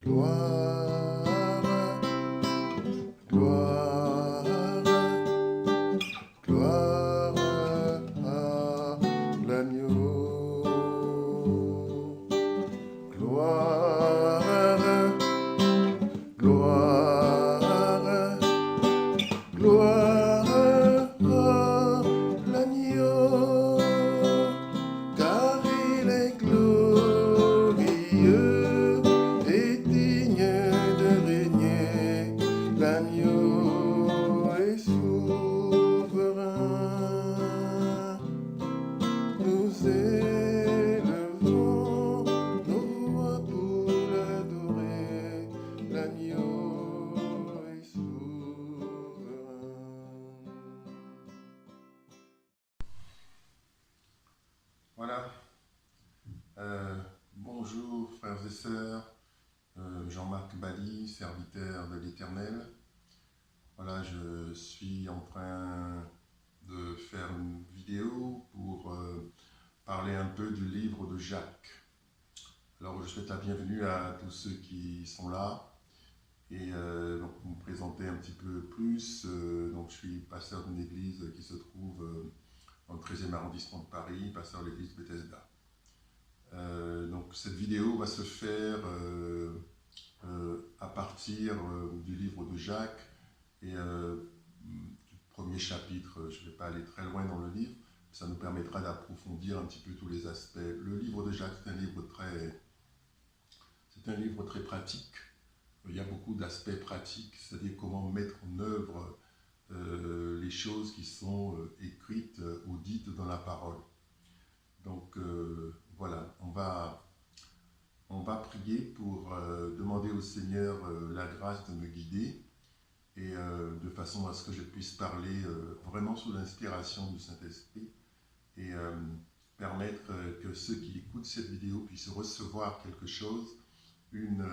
Gloire, gloire, gloire à l'agneau. Gloire, gloire, gloire à l'agneau, car il est glorieux et digne de régner. L'agneau est souverain. Nous élevons nos voix pour l'adorer. L'agneau est souverain. Voilà. Bonjour frères et sœurs. Jean-Marc Bali, serviteur de l'Éternel. Voilà, je suis en train de faire une vidéo pour parler un peu du livre de Jacques. Alors, je souhaite la bienvenue à tous ceux qui sont là et donc pour me présenter un petit peu plus. Donc, je suis pasteur d'une église qui se trouve dans le 13e arrondissement de Paris, pasteur de l'église Bethesda. Donc, cette vidéo va se faire à partir du livre de Jacques et du premier chapitre. Je ne vais pas aller très loin dans le livre, ça nous permettra d'approfondir un petit peu tous les aspects. Le livre de Jacques, c'est un livre très pratique. Il y a beaucoup d'aspects pratiques, c'est-à-dire comment mettre en œuvre les choses qui sont écrites ou dites dans la parole. Donc voilà, on va prier pour demander au Seigneur la grâce de me guider et de façon à ce que je puisse parler vraiment sous l'inspiration du Saint-Esprit et permettre que ceux qui écoutent cette vidéo puissent recevoir quelque chose, une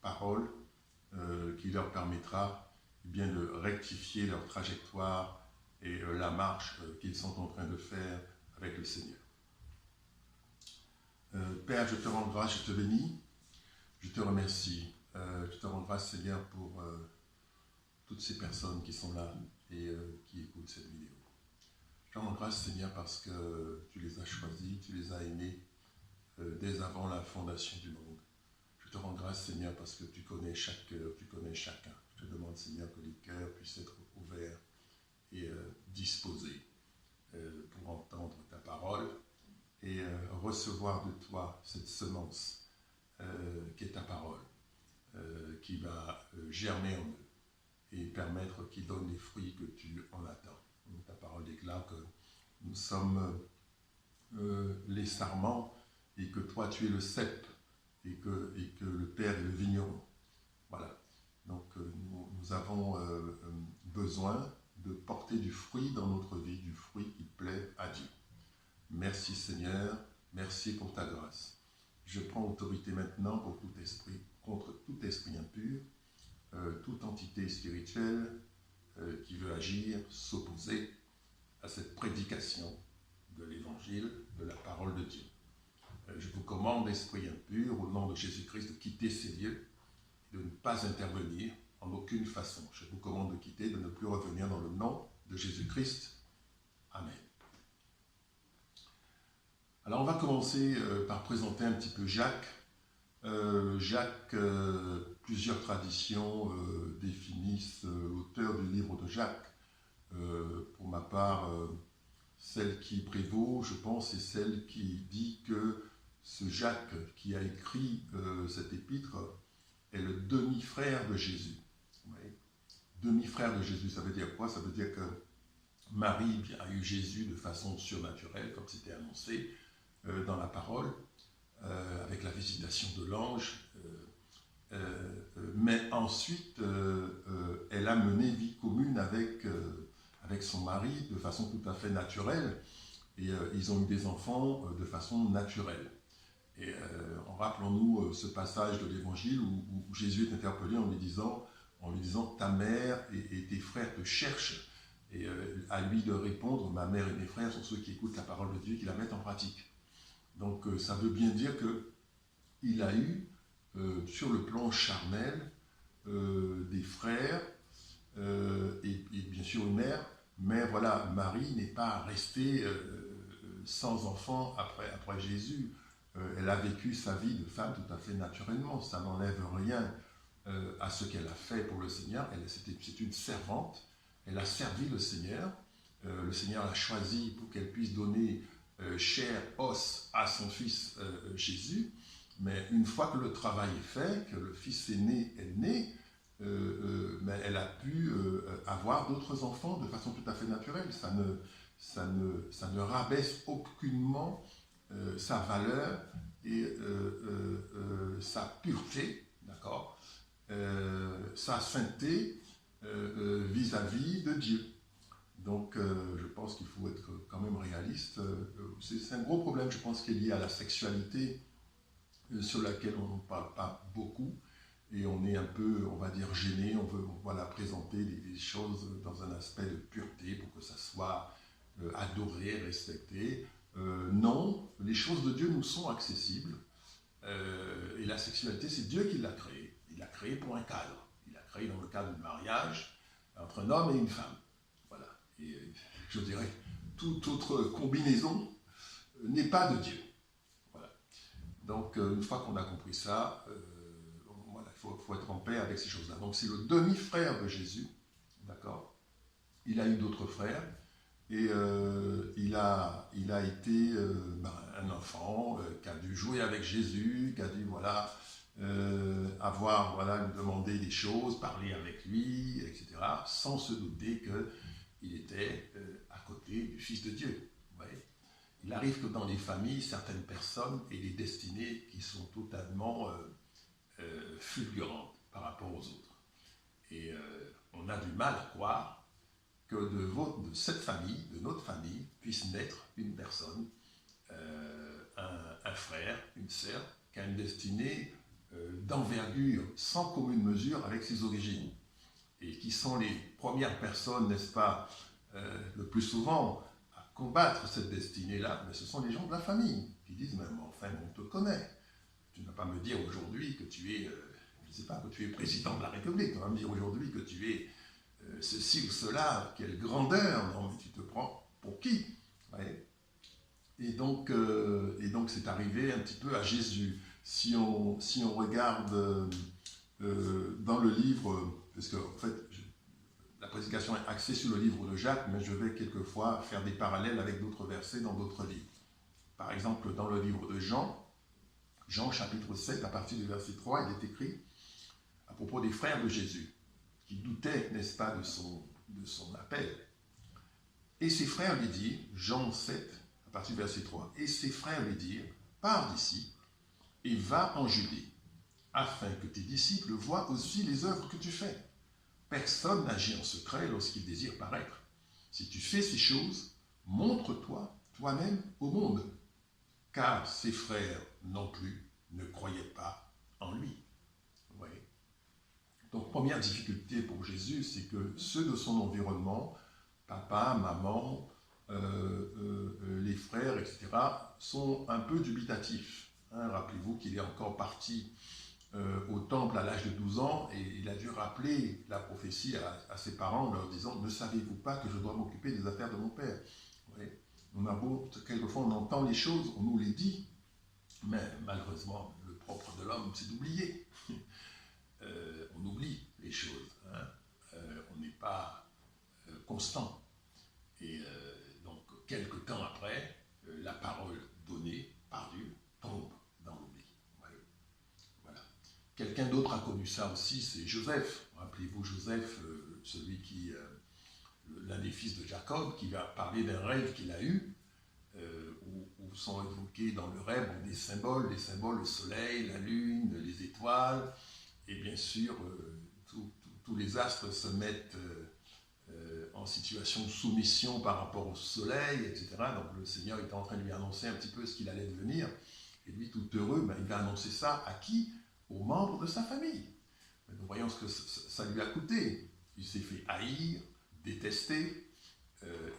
parole qui leur permettra bien de rectifier leur trajectoire et la marche qu'ils sont en train de faire avec le Seigneur. Père, je te rends grâce, je te bénis, je te remercie. Je te rends grâce, Seigneur, pour toutes ces personnes qui sont là et qui écoutent cette vidéo. Je te rends grâce, Seigneur, parce que tu les as choisis, tu les as aimés dès avant la fondation du monde. Je te rends grâce, Seigneur, parce que tu connais chaque cœur, tu connais chacun. Je te demande, Seigneur, que les cœurs puissent être ouverts et disposés pour entendre ta parole et recevoir de toi cette semence qui est ta parole, qui va germer en eux et permettre qu'ils donnent les fruits que tu en attends. Ta parole déclare que nous sommes les sarments et que toi tu es le cep et que le Père est le vigneron. Voilà. Donc nous avons besoin de porter du fruit dans notre vie, du fruit qui plaît à Dieu. Merci Seigneur, merci pour ta grâce. Je prends autorité maintenant pour tout esprit, contre tout esprit impur, toute entité spirituelle qui veut agir, s'opposer à cette prédication de l'évangile, de la parole de Dieu. Je vous commande, esprit impur, au nom de Jésus-Christ, de quitter ces lieux, de ne pas intervenir en aucune façon. Je vous commande de quitter, de ne plus revenir dans le nom de Jésus-Christ. Amen. Alors on va commencer par présenter un petit peu Jacques. Jacques, plusieurs traditions définissent l'auteur du livre de Jacques. Pour ma part, celle qui prévaut, je pense, c'est celle qui dit que ce Jacques qui a écrit cet épître est le demi-frère de Jésus. Oui. Demi-frère de Jésus, ça veut dire quoi? Ça veut dire que Marie a eu Jésus de façon surnaturelle, comme c'était annoncé dans la parole, avec la visitation de l'ange, mais ensuite elle a mené vie commune avec son mari de façon tout à fait naturelle, et ils ont eu des enfants de façon naturelle. Et rappelons-nous ce passage de l'Évangile où Jésus est interpellé en lui disant ta mère et tes frères te cherchent, et à lui de répondre, ma mère et mes frères sont ceux qui écoutent la parole de Dieu, qui la mettent en pratique. Donc ça veut bien dire qu'il a eu sur le plan charnel des frères et bien sûr une mère. Mais voilà, Marie n'est pas restée sans enfant après Jésus. Elle a vécu sa vie de femme tout à fait naturellement. Ça n'enlève rien à ce qu'elle a fait pour le Seigneur. C'est une servante. Elle a servi le Seigneur. Le Seigneur l'a choisie pour qu'elle puisse donner chair, os à son fils Jésus. Mais une fois que le travail est fait, que le fils est né, mais elle a pu avoir d'autres enfants de façon tout à fait naturelle. Ça ne rabaisse aucunement sa valeur et sa pureté, d'accord, sa sainteté vis-à-vis de Dieu. Donc, je pense qu'il faut être quand même réaliste. C'est un gros problème, je pense, qui est lié à la sexualité, sur laquelle on ne parle pas beaucoup. Et on est un peu, on va dire, gêné. On veut voilà, présenter des choses dans un aspect de pureté pour que ça soit adoré, respecté. Non, les choses de Dieu nous sont accessibles. Et la sexualité, c'est Dieu qui l'a créée. Il l'a créée pour un cadre. Il l'a créée dans le cadre du mariage entre un homme et une femme. Voilà. Et je dirais, toute autre combinaison n'est pas de Dieu. Voilà. Donc, une fois qu'on a compris ça, voilà, il faut être en paix avec ces choses-là. Donc, c'est le demi-frère de Jésus, d'accord. Il a eu d'autres frères, et il a été un enfant qui a dû jouer avec Jésus, qui a dû, voilà, lui demander des choses, parler avec lui, etc., sans se douter qu'il était à côté du Fils de Dieu. Vous voyez ? Il arrive que dans les familles, certaines personnes aient des destinées qui sont totalement fulgurantes par rapport aux autres. Et on a du mal à croire que de cette famille, de notre famille, puisse naître une personne, un frère, une sœur, qui a une destinée d'envergure sans commune mesure avec ses origines. Et qui sont les premières personnes, n'est-ce pas, le plus souvent, à combattre cette destinée-là, mais ce sont les gens de la famille qui disent, mais enfin, on te connaît. Tu ne vas pas me dire aujourd'hui que tu es, je ne sais pas, que tu es président de la République. Tu vas me dire aujourd'hui que tu es ceci ou cela, quelle grandeur. Non, mais tu te prends pour qui? Ouais. Et donc, c'est arrivé un petit peu à Jésus. Si on regarde dans le livre, parce que en fait, la prédication est axée sur le livre de Jacques, mais je vais quelquefois faire des parallèles avec d'autres versets dans d'autres livres. Par exemple, dans le livre de Jean chapitre 7, à partir du verset 3, il est écrit à propos des frères de Jésus, qui doutaient, n'est-ce pas, de son appel. Et ses frères lui dirent, Jean 7, à partir du verset 3, et ses frères lui dirent, pars d'ici et va en Judée, afin que tes disciples voient aussi les œuvres que tu fais. Personne n'agit en secret lorsqu'il désire paraître. Si tu fais ces choses, montre-toi toi-même au monde. Car ses frères non plus ne croyaient pas en lui. Vous voyez ? Donc, première difficulté pour Jésus, c'est que ceux de son environnement, papa, maman, les frères, etc., sont un peu dubitatifs. Rappelez-vous qu'il est encore parti au temple à l'âge de 12 ans et il a dû rappeler la prophétie à ses parents en leur disant « Ne savez-vous pas que je dois m'occuper des affaires de mon père ?» Quelquefois on entend les choses, on nous les dit, mais malheureusement le propre de l'homme c'est d'oublier. On oublie les choses, on n'est pas constant. Et donc quelque temps après, la parole donnée par Dieu tombe dans l'oubli. Voilà. Quelqu'un d'autre a connu ça aussi, c'est Joseph. Rappelez-vous Joseph, celui qui... l'un des fils de Jacob, qui va parler d'un rêve qu'il a eu, où sont évoqués dans le rêve des symboles, le soleil, la lune, les étoiles, et bien sûr, tous les astres se mettent en situation de soumission par rapport au soleil, etc. Donc le Seigneur est en train de lui annoncer un petit peu ce qu'il allait devenir, et lui, tout heureux, il va annoncer ça à qui? Aux membres de sa famille. Mais nous voyons ce que ça lui a coûté. Il s'est fait haïr, détesté,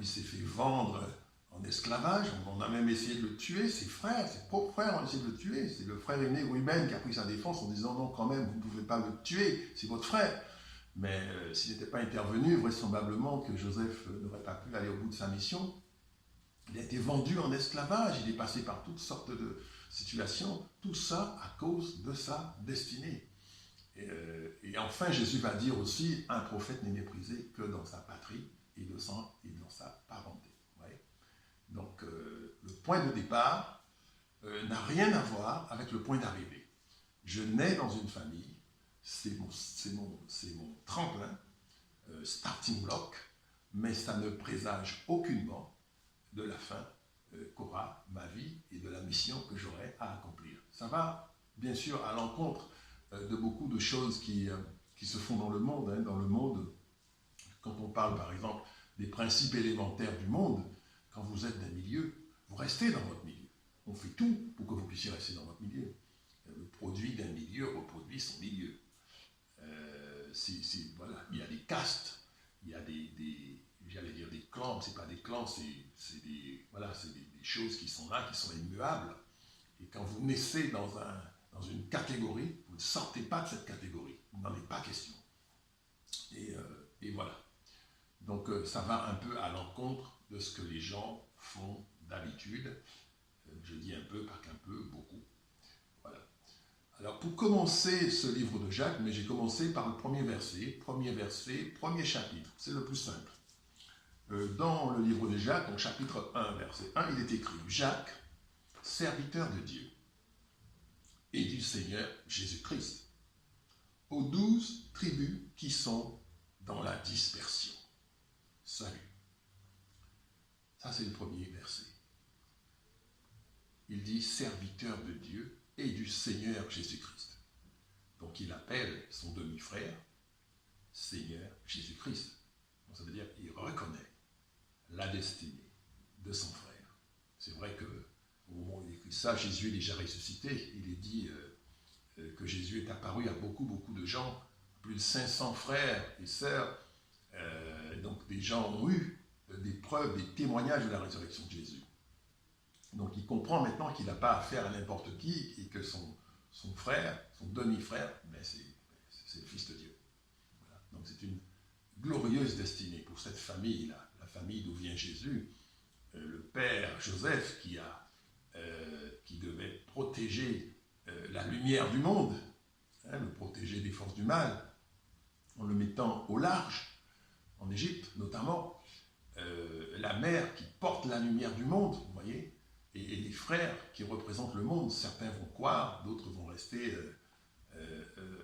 il s'est fait vendre en esclavage, on a même essayé de le tuer, ses frères, ses propres frères ont essayé de le tuer. C'est le frère aîné Ruben qui a pris sa défense en disant non, quand même, vous ne pouvez pas le tuer, c'est votre frère. Mais s'il n'était pas intervenu, vraisemblablement que Joseph n'aurait pas pu aller au bout de sa mission. Il a été vendu en esclavage, il est passé par toutes sortes de situations, tout ça à cause de sa destinée. Et enfin, Jésus va dire aussi, un prophète n'est méprisé que dans sa patrie et dans sa parenté. Ouais. Donc, le point de départ n'a rien à voir avec le point d'arrivée. Je nais dans une famille, c'est mon tremplin, starting block, mais ça ne présage aucunement de la fin qu'aura ma vie et de la mission que j'aurai à accomplir. Ça va, bien sûr, à l'encontre de beaucoup de choses qui se font dans le monde. Hein. Dans le monde, quand on parle, par exemple, des principes élémentaires du monde, quand vous êtes d'un milieu, vous restez dans votre milieu. On fait tout pour que vous puissiez rester dans votre milieu. Le produit d'un milieu reproduit son milieu. Voilà. Il y a des castes, il y a j'allais dire des clans, c'est pas des clans, c'est des choses qui sont là, qui sont immuables. Et quand vous naissez dans une catégorie, vous ne sortez pas de cette catégorie. Vous n'en êtes pas question. Et voilà. Donc ça va un peu à l'encontre de ce que les gens font d'habitude. Je dis un peu, pas qu'un peu, beaucoup. Voilà. Alors pour commencer ce livre de Jacques, mais j'ai commencé par le premier chapitre. C'est le plus simple. Dans le livre de Jacques, donc chapitre 1, verset 1, il est écrit « Jacques, serviteur de Dieu et du Seigneur Jésus-Christ, aux 12 tribus qui sont dans la dispersion. Salut. » Ça, c'est le premier verset. Il dit « serviteur de Dieu et du Seigneur Jésus-Christ ». Donc, il appelle son demi-frère Seigneur Jésus-Christ. Donc, ça veut dire qu'il reconnaît la destinée de son frère. C'est vrai que au moment où il écrit ça, Jésus est déjà ressuscité. Il est dit que Jésus est apparu à beaucoup de gens, plus de 500 frères et sœurs. Donc des gens ont eu des preuves, des témoignages de la résurrection de Jésus. Donc il comprend maintenant qu'il n'a pas affaire à n'importe qui et que son frère, son demi-frère, c'est le Fils de Dieu. Voilà. Donc c'est une glorieuse destinée pour cette famille-là, la famille d'où vient Jésus. Le père Joseph qui devait protéger la lumière du monde, le protéger des forces du mal, en le mettant au large, en Égypte notamment, la mère qui porte la lumière du monde, vous voyez, et les frères qui représentent le monde. Certains vont croire, d'autres vont rester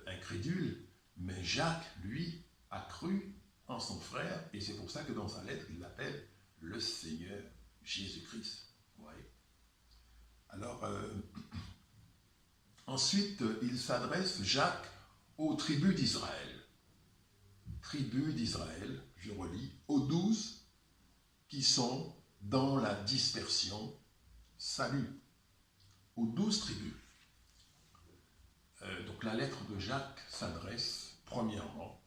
incrédules, mais Jacques, lui, a cru en son frère, et c'est pour ça que dans sa lettre, il l'appelle le Seigneur Jésus-Christ. Vous voyez. Alors, ensuite, il s'adresse, Jacques, aux tribus d'Israël. Tribus d'Israël, je relis, aux 12 qui sont dans la dispersion. Salut. Aux 12 tribus. Donc la lettre de Jacques s'adresse, premièrement,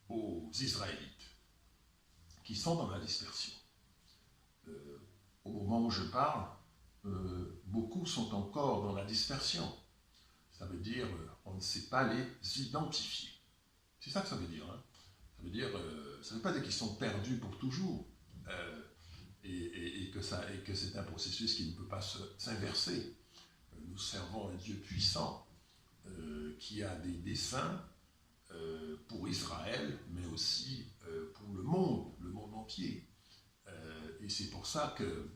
aux Israélites qui sont dans la dispersion. Au moment où je parle, beaucoup sont encore dans la dispersion. Ça veut dire on ne sait pas les identifier. C'est ça que ça veut dire. Hein. Ça veut dire, ça ne veut pas dire qu'ils sont perdus pour toujours et que c'est un processus qui ne peut pas s'inverser. Nous servons un Dieu puissant qui a des desseins pour Israël, mais aussi pour le monde entier. Et c'est pour ça que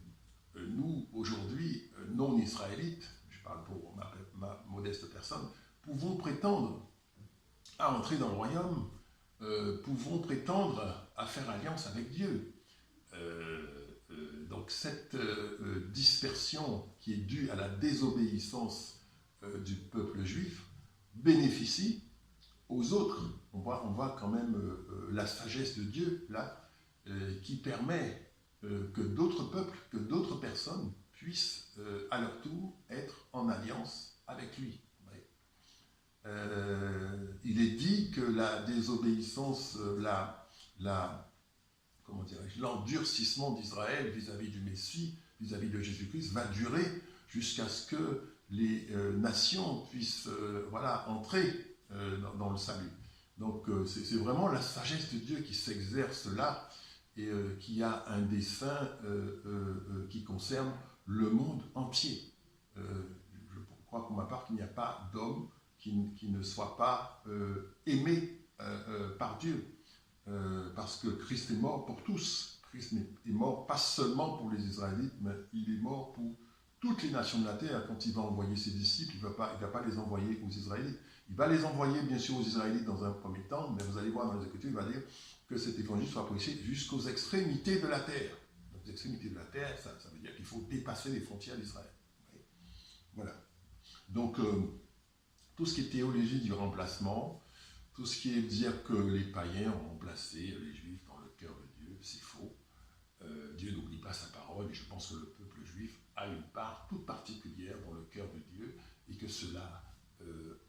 nous, aujourd'hui, non-israélites, je parle pour ma modeste personne, pouvons prétendre à entrer dans le royaume, pouvons prétendre à faire alliance avec Dieu. Donc cette dispersion qui est due à la désobéissance du peuple juif bénéficie aux autres. On voit quand même la sagesse de Dieu là, qui permet que d'autres peuples, que d'autres personnes puissent à leur tour être en alliance avec lui. Il est dit que la désobéissance, comment dirais-je, l'endurcissement d'Israël vis-à-vis du Messie, vis-à-vis de Jésus-Christ, va durer jusqu'à ce que les nations puissent entrer dans le salut. Donc c'est vraiment la sagesse de Dieu qui s'exerce là et qui a un dessein qui concerne le monde entier. Je crois pour ma part qu'il n'y a pas d'homme qui ne soit pas aimé par Dieu. Parce que Christ est mort pour tous. Christ est mort pas seulement pour les Israélites, mais il est mort pour toutes les nations de la terre. Quand il va envoyer ses disciples, il ne va pas les envoyer aux Israélites. Il va les envoyer bien sûr aux Israélites dans un premier temps, mais vous allez voir dans les Écritures, il va dire que cet évangile soit prêché jusqu'aux extrémités de la terre. Donc, les extrémités de la terre, ça veut dire qu'il faut dépasser les frontières d'Israël. Voilà. Donc, tout ce qui est théologie du remplacement, tout ce qui est dire que les païens ont remplacé les Juifs dans le cœur de Dieu, c'est faux. Dieu n'oublie pas sa parole et je pense que le peuple juif a une part toute particulière dans le cœur de Dieu et que cela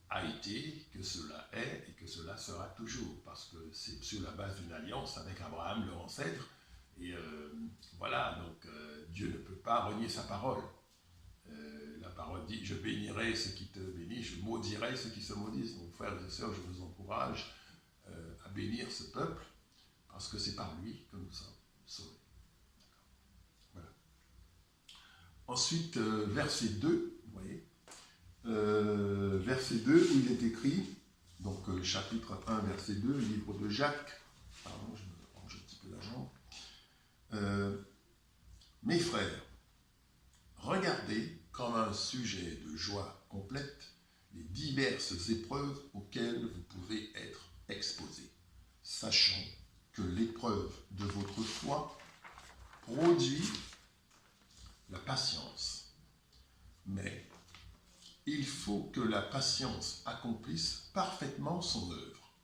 a été, que cela est et que cela sera toujours parce que c'est sur la base d'une alliance avec Abraham, leur ancêtre. Et donc Dieu ne peut pas renier sa parole. La parole dit, je bénirai ceux qui te bénissent, je maudirai ceux qui se maudissent. Donc frères et sœurs, je vous encourage à bénir ce peuple, parce que c'est par lui que nous sommes sauvés. Voilà. Ensuite, verset 2, vous voyez, verset 2 où il est écrit, donc chapitre 1, verset 2, livre de Jacques, pardon, je me range un petit peu la jambe. Mes frères, regardez comme un sujet de joie complète les diverses épreuves auxquelles vous pouvez être exposés, sachant que l'épreuve de votre foi produit la patience. Mais il faut que la patience accomplisse parfaitement son œuvre,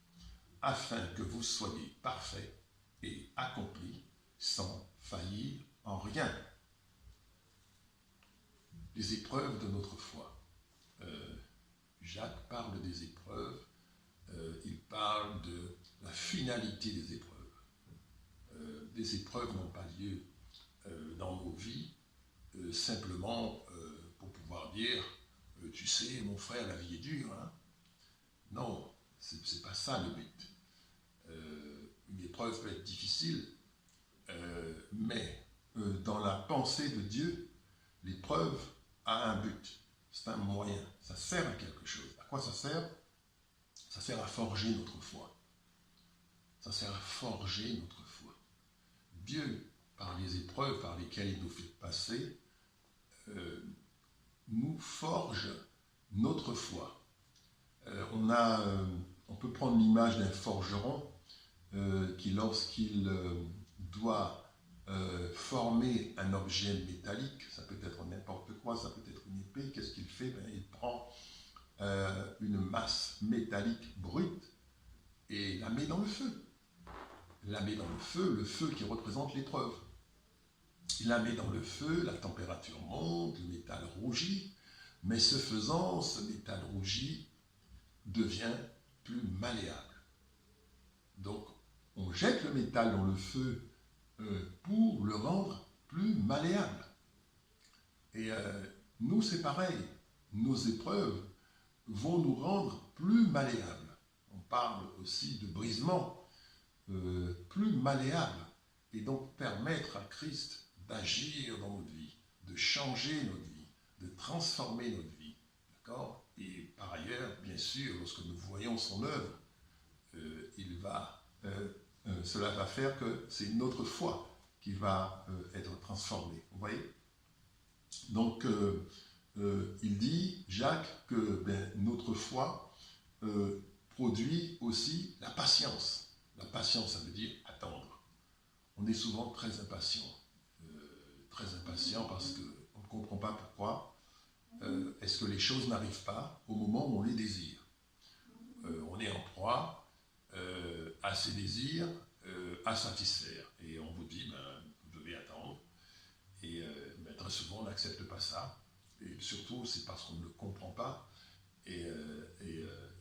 afin que vous soyez parfaits et accomplis sans faillir en rien. Les épreuves de notre foi. Jacques parle des épreuves, il parle de la finalité des épreuves. Des épreuves n'ont pas lieu dans nos vies, simplement pour pouvoir dire, tu sais, mon frère, la vie est dure. Hein? Non, c'est pas ça le but. Une épreuve peut être difficile, mais dans la pensée de Dieu, l'épreuve a un but, c'est un moyen, ça sert à quelque chose. À quoi ça sert? Ça sert à forger notre foi. Ça sert à forger notre foi. Dieu, par les épreuves par lesquelles il nous fait passer, nous forge notre foi. On peut prendre l'image d'un forgeron qui, lorsqu'il doit former un objet métallique, ça peut être n'importe quoi, ça peut être une épée, qu'est-ce qu'il fait? Il prend une masse métallique brute et la met dans le feu. La met dans le feu qui représente l'épreuve. Il la met dans le feu, la température monte, le métal rougit, mais ce faisant, ce métal rougi devient plus malléable. Donc, on jette le métal dans le feu pour le rendre plus malléable. Et nous, c'est pareil. Nos épreuves vont nous rendre plus malléables. On parle aussi de brisement, plus malléable, et donc permettre à Christ d'agir dans notre vie, de changer notre vie, de transformer notre vie. D'accord? Et par ailleurs, bien sûr, lorsque nous voyons son œuvre, cela va faire que c'est notre foi qui va être transformée. Vous voyez? Donc, il dit, Jacques, que notre foi produit aussi la patience. La patience, ça veut dire attendre. On est souvent très impatient parce qu'on ne comprend pas pourquoi. Est-ce que les choses n'arrivent pas au moment où on les désire? On est en proie à ces désirs à satisfaire. Et on vous dit, vous devez attendre. Et très souvent, on n'accepte pas ça. Et surtout, c'est parce qu'on ne le comprend pas. Et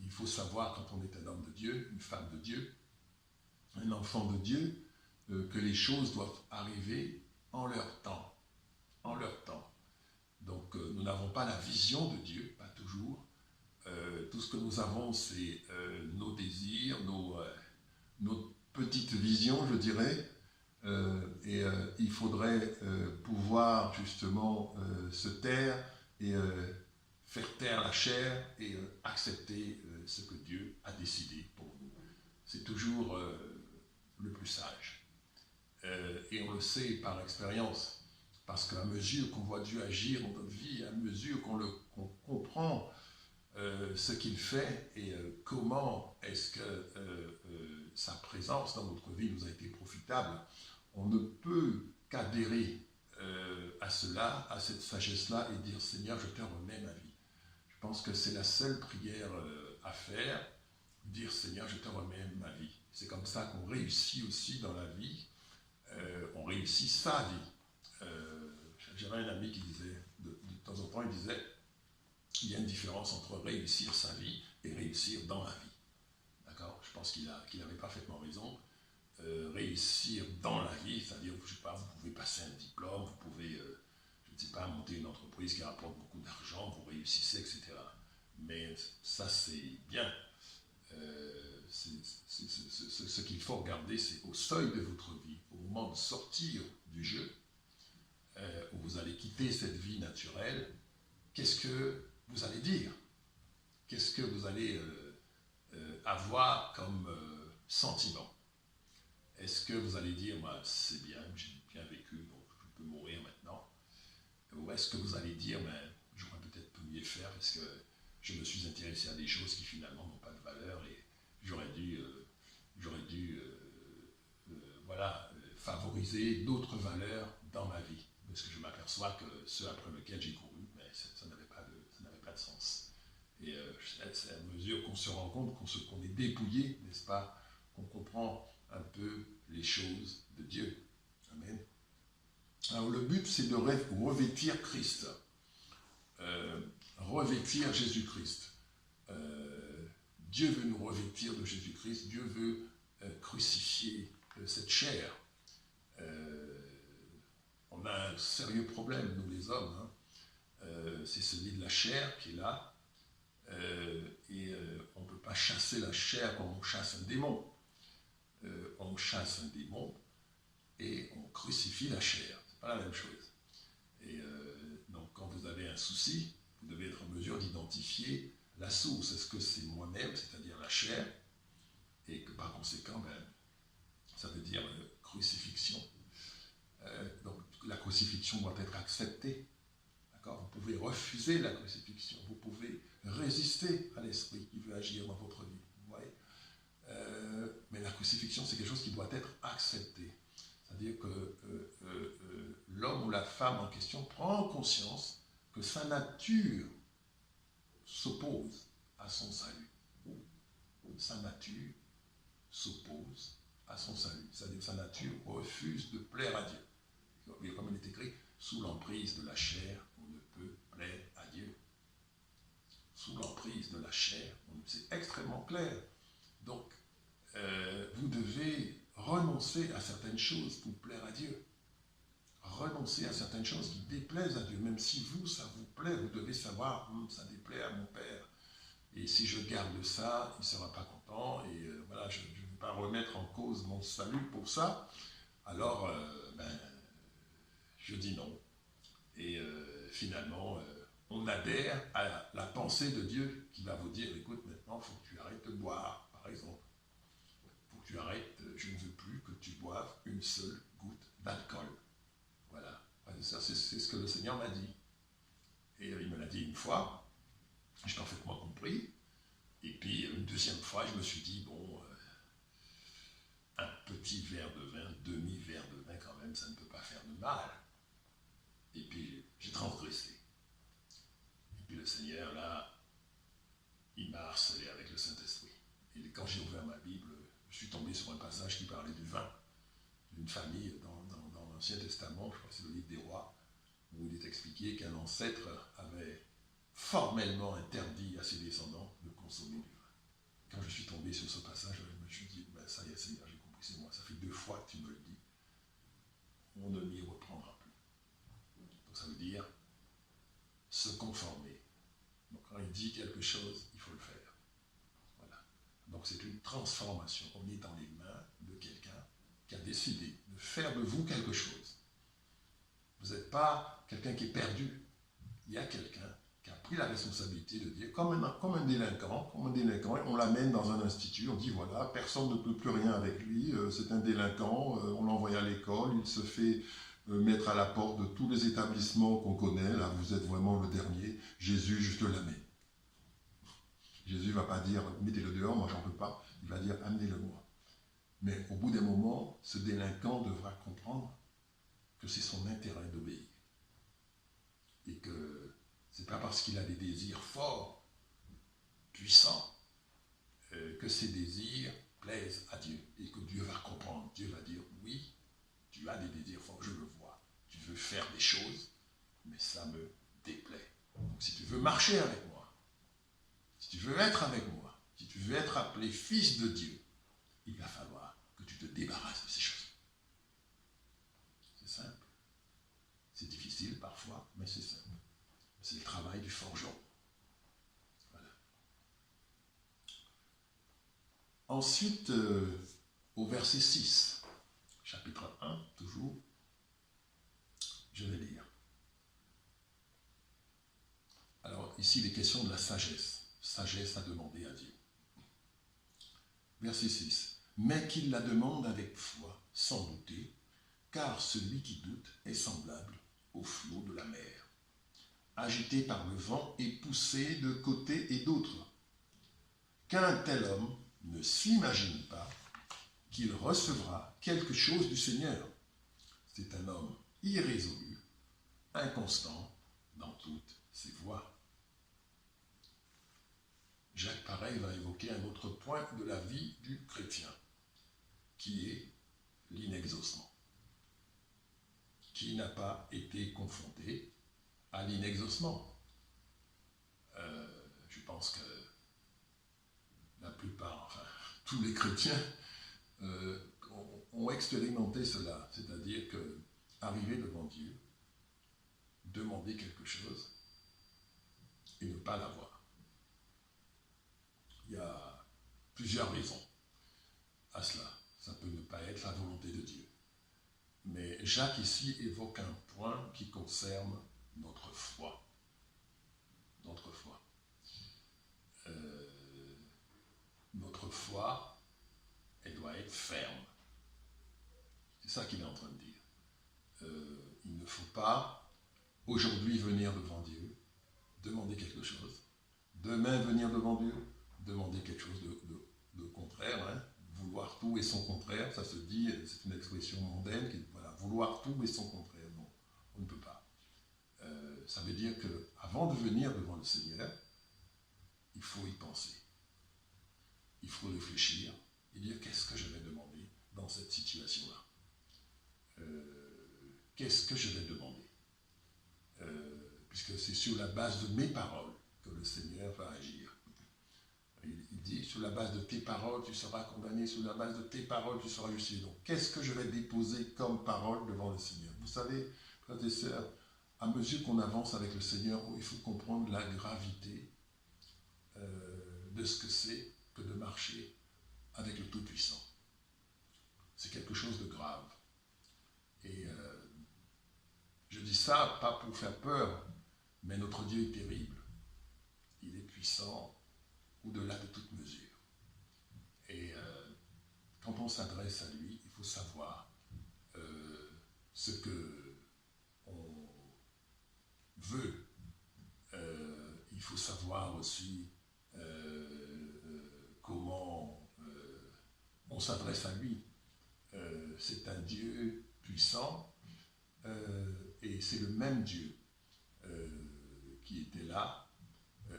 il faut savoir, quand on est un homme de Dieu, une femme de Dieu, un enfant de Dieu, que les choses doivent arriver en leur temps. En leur temps. Donc nous n'avons pas la vision de Dieu, pas toujours. Tout ce que nous avons, c'est nos désirs, nos petites visions, je dirais. Il faudrait pouvoir justement se taire et faire taire la chair et accepter ce que Dieu a décidé pour nous. C'est toujours le plus sage. Et on le sait par expérience. Parce qu'à mesure qu'on voit Dieu agir dans notre vie, à mesure qu'on comprend ce qu'il fait et comment est-ce que sa présence dans notre vie nous a été profitable, on ne peut qu'adhérer à cela, à cette sagesse-là et dire « Seigneur, je te remets ma vie ». Je pense que c'est la seule prière à faire, dire « Seigneur, je te remets ma vie ». C'est comme ça qu'on réussit aussi dans la vie, on réussit sa vie. J'avais un ami qui disait, de temps en temps, il disait, il y a une différence entre réussir sa vie et réussir dans la vie. D'accord ? Je pense qu'il avait parfaitement raison. Réussir dans la vie, c'est-à-dire, je ne sais pas, vous pouvez passer un diplôme, vous pouvez, je ne sais pas, monter une entreprise qui rapporte beaucoup d'argent, vous réussissez, etc. Mais ça, c'est bien. Ce qu'il faut regarder, c'est au seuil de votre vie, au moment de sortir du jeu, où vous allez quitter cette vie naturelle, qu'est-ce que vous allez dire? Qu'est-ce que vous allez avoir comme sentiment? Est-ce que vous allez dire, moi, c'est bien, j'ai bien vécu, donc je peux mourir maintenant? Ou est-ce que vous allez dire, j'aurais peut-être pu mieux faire parce que je me suis intéressé à des choses qui finalement n'ont pas de valeur et j'aurais dû favoriser d'autres valeurs dans ma vie? Parce que je m'aperçois que ce après lequel j'ai couru, ça n'avait pas de sens. Et c'est à mesure qu'on se rend compte qu'on est dépouillé, n'est-ce pas, qu'on comprend un peu les choses de Dieu. Amen. Alors le but, c'est de revêtir Christ. Revêtir Jésus-Christ. Dieu veut nous revêtir de Jésus-Christ. Dieu veut crucifier cette chair. On a un sérieux problème, nous les hommes. C'est celui de la chair qui est là. On ne peut pas chasser la chair comme on chasse un démon. On chasse un démon et on crucifie la chair. Ce n'est pas la même chose. Et donc, quand vous avez un souci, vous devez être en mesure d'identifier la source. Est-ce que c'est moi-même, c'est-à-dire la chair, et que par conséquent, ça veut dire crucifixion. Donc, la crucifixion doit être acceptée. D'accord ? Vous pouvez refuser la crucifixion. Vous pouvez résister à l'esprit qui veut agir dans votre vie. Vous voyez ? Mais la crucifixion, c'est quelque chose qui doit être accepté. C'est-à-dire que l'homme ou la femme en question prend conscience que sa nature s'oppose à son salut. Sa nature s'oppose à son salut. C'est-à-dire que sa nature refuse de plaire à Dieu. Et comme il est écrit, sous l'emprise de la chair, on ne peut plaire à Dieu. Sous l'emprise de la chair, c'est extrêmement clair. Donc, vous devez renoncer à certaines choses pour plaire à Dieu. Renoncer à certaines choses qui déplaisent à Dieu. Même si vous, ça vous plaît, vous devez savoir, ça déplaît à mon Père. Et si je garde ça, il ne sera pas content. Et voilà, je ne vais pas remettre en cause mon salut pour ça. Alors, je dis non. Et finalement, on adhère à la pensée de Dieu qui va vous dire, écoute, maintenant, il faut que tu arrêtes de boire, par exemple. Il faut que tu arrêtes, je ne veux plus que tu boives une seule goutte d'alcool. Voilà. Ça, c'est ce que le Seigneur m'a dit. Et il me l'a dit une fois, j'ai parfaitement compris. Et puis, une deuxième fois, je me suis dit, un petit verre de vin, demi-verre de vin quand même, ça ne peut pas faire de mal. Et puis, j'ai transgressé. Et puis le Seigneur, là, il m'a harcelé avec le Saint-Esprit. Et quand j'ai ouvert ma Bible, je suis tombé sur un passage qui parlait du vin, d'une famille dans l'Ancien Testament, je crois que c'est le livre des Rois, où il est expliqué qu'un ancêtre avait formellement interdit à ses descendants de consommer du vin. Quand je suis tombé sur ce passage, je me suis dit, ça y est, Seigneur, j'ai compris, c'est moi. Ça fait 2 fois que tu me le dis. Donc c'est une transformation. On est dans les mains de quelqu'un qui a décidé de faire de vous quelque chose. Vous n'êtes pas quelqu'un qui est perdu. Il y a quelqu'un qui a pris la responsabilité de dire, comme un délinquant, on l'amène dans un institut, on dit voilà, personne ne peut plus rien avec lui, c'est un délinquant, on l'envoie à l'école, il se fait mettre à la porte de tous les établissements qu'on connaît, là vous êtes vraiment le dernier, Jésus, je te l'amène. Jésus ne va pas dire, mettez-le dehors, moi j'en peux pas, il va dire, amenez-le moi. Mais au bout d'un moment, ce délinquant devra comprendre que c'est son intérêt d'obéir. Et que ce n'est pas parce qu'il a des désirs forts, puissants, que ces désirs plaisent à Dieu. Et que Dieu va comprendre. Dieu va dire, oui, tu as des désirs forts, je le vois. Tu veux faire des choses, mais ça me déplaît. Donc si tu veux marcher avec moi, si tu veux être avec moi, si tu veux être appelé fils de Dieu, il va falloir que tu te débarrasses de ces choses. C'est simple. C'est difficile parfois, mais c'est simple. C'est le travail du forgeron. Voilà. Ensuite, au verset 6, chapitre 1, toujours, je vais lire. Alors, ici, il est question de la sagesse. Sagesse à demander à Dieu. Verset 6. Mais qu'il la demande avec foi, sans douter, car celui qui doute est semblable au flot de la mer, agité par le vent et poussé de côté et d'autre. Qu'un tel homme ne s'imagine pas qu'il recevra quelque chose du Seigneur. C'est un homme irrésolu, inconstant dans toutes ses voies. Jacques Pareil va évoquer un autre point de la vie du chrétien, qui est l'inexaucement. Qui n'a pas été confronté à l'inexaucement? Je pense que la plupart, enfin tous les chrétiens ont expérimenté cela, c'est-à-dire que arriver devant Dieu, demander quelque chose et ne pas l'avoir. Il y a plusieurs raisons à cela. Ça peut ne pas être la volonté de Dieu. Mais Jacques ici évoque un point qui concerne notre foi. Notre foi. Notre foi, elle doit être ferme. C'est ça qu'il est en train de dire. Il ne faut pas aujourd'hui venir devant Dieu, demander quelque chose. Demain venir devant Dieu, demander quelque chose de contraire. Hein. Vouloir tout et son contraire, ça se dit, c'est une expression mondaine, qui, voilà, vouloir tout et son contraire. Non, on ne peut pas. Ça veut dire qu'avant de venir devant le Seigneur, il faut y penser. Il faut réfléchir et dire qu'est-ce que je vais demander dans cette situation-là. Qu'est-ce que je vais demander? Puisque c'est sur la base de mes paroles que le Seigneur va agir. Il dit, sur la base de tes paroles, tu seras condamné, sur la base de tes paroles, tu seras justifié. Donc, qu'est-ce que je vais déposer comme parole devant le Seigneur? Vous savez, frères et sœurs, à mesure qu'on avance avec le Seigneur, il faut comprendre la gravité de ce que c'est que de marcher avec le Tout-Puissant. C'est quelque chose de grave. Et je dis ça pas pour faire peur, mais notre Dieu est terrible. Il est puissant au-delà de toute mesure. Et quand on s'adresse à lui, il faut savoir ce que on veut. Il faut savoir aussi comment on s'adresse à lui. C'est un Dieu puissant et c'est le même Dieu qui était là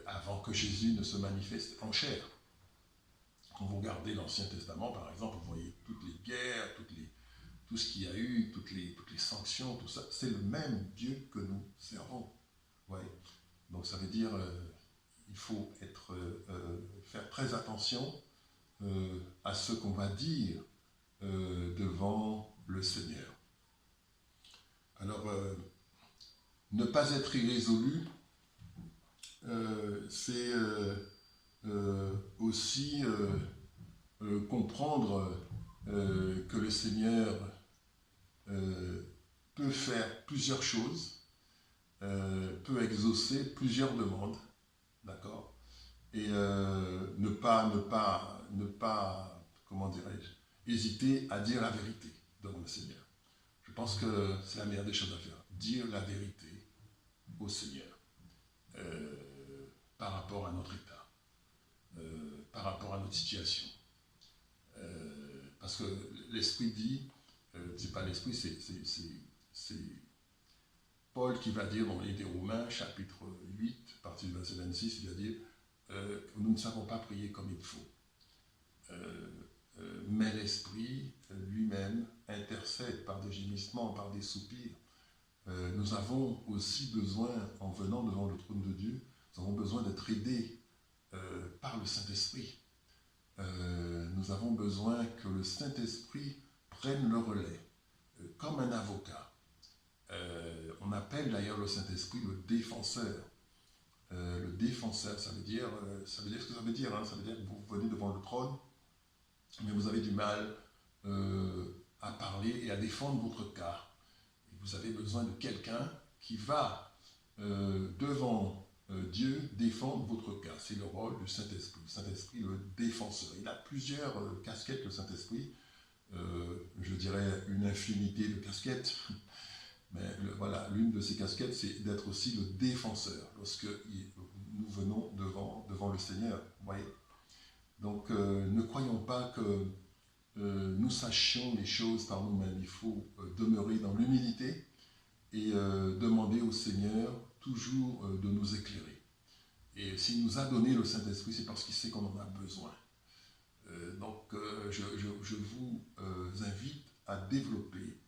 avant que Jésus ne se manifeste en chair. Quand vous regardez l'Ancien Testament, par exemple, vous voyez toutes les guerres, tout ce qu'il y a eu, toutes les sanctions, tout ça, c'est le même Dieu que nous servons. Ouais. Donc ça veut dire il faut faire très attention à ce qu'on va dire devant le Seigneur. Alors, ne pas être irrésolu, c'est aussi comprendre que le Seigneur peut faire plusieurs choses, peut exaucer plusieurs demandes, d'accord, et ne pas, comment dirais-je, hésiter à dire la vérité devant le Seigneur. Je pense que c'est la meilleure des choses à faire, dire la vérité au Seigneur par rapport à notre état, par rapport à notre situation. Parce que l'Esprit dit, c'est pas l'Esprit, c'est Paul qui va dire dans les des Romains, chapitre 8, partie du verset 26, il va dire nous ne savons pas prier comme il faut. Mais l'Esprit lui-même intercède par des gémissements, par des soupirs. Nous avons aussi besoin, en venant devant le trône de Dieu, nous avons besoin d'être aidés par le Saint-Esprit. Nous avons besoin que le Saint-Esprit prenne le relais, comme un avocat. On appelle d'ailleurs le Saint-Esprit le défenseur. Le défenseur, ça veut dire ce que ça veut dire. Ça veut dire que vous venez devant le trône, mais vous avez du mal à parler et à défendre votre cas. Et vous avez besoin de quelqu'un qui va devant Dieu défendre votre cas. C'est le rôle du Saint-Esprit. Le Saint-Esprit, le défenseur. Il a plusieurs casquettes, le Saint-Esprit. Je dirais une infinité de casquettes. Mais voilà, l'une de ces casquettes, c'est d'être aussi le défenseur lorsque nous venons devant le Seigneur. Vous voyez ? Donc, ne croyons pas que nous sachions les choses par nous-mêmes. Il faut demeurer dans l'humilité et demander au Seigneur toujours de nous éclairer. Et s'il nous a donné le Saint-Esprit, c'est parce qu'il sait qu'on en a besoin. Donc, je vous invite à développer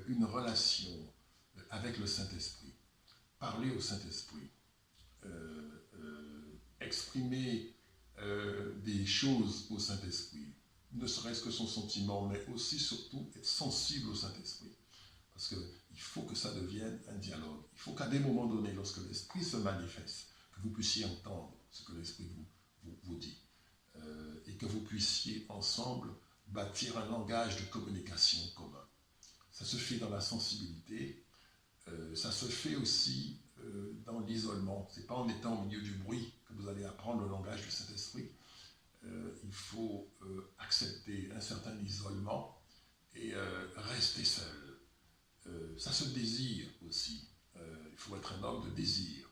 une relation avec le Saint-Esprit. Parler au Saint-Esprit. Exprimer des choses au Saint-Esprit. Ne serait-ce que son sentiment, mais aussi, surtout, être sensible au Saint-Esprit. Parce qu'il faut que ça devienne un dialogue. Il faut qu'à des moments donnés, lorsque l'Esprit se manifeste, que vous puissiez entendre ce que l'Esprit vous dit. Et que vous puissiez ensemble bâtir un langage de communication commun. Ça se fait dans la sensibilité, ça se fait aussi dans l'isolement. Ce n'est pas en étant au milieu du bruit que vous allez apprendre le langage du Saint-Esprit. Il faut accepter un certain isolement et rester seul. Ça se désire aussi. Il faut être un homme de désir.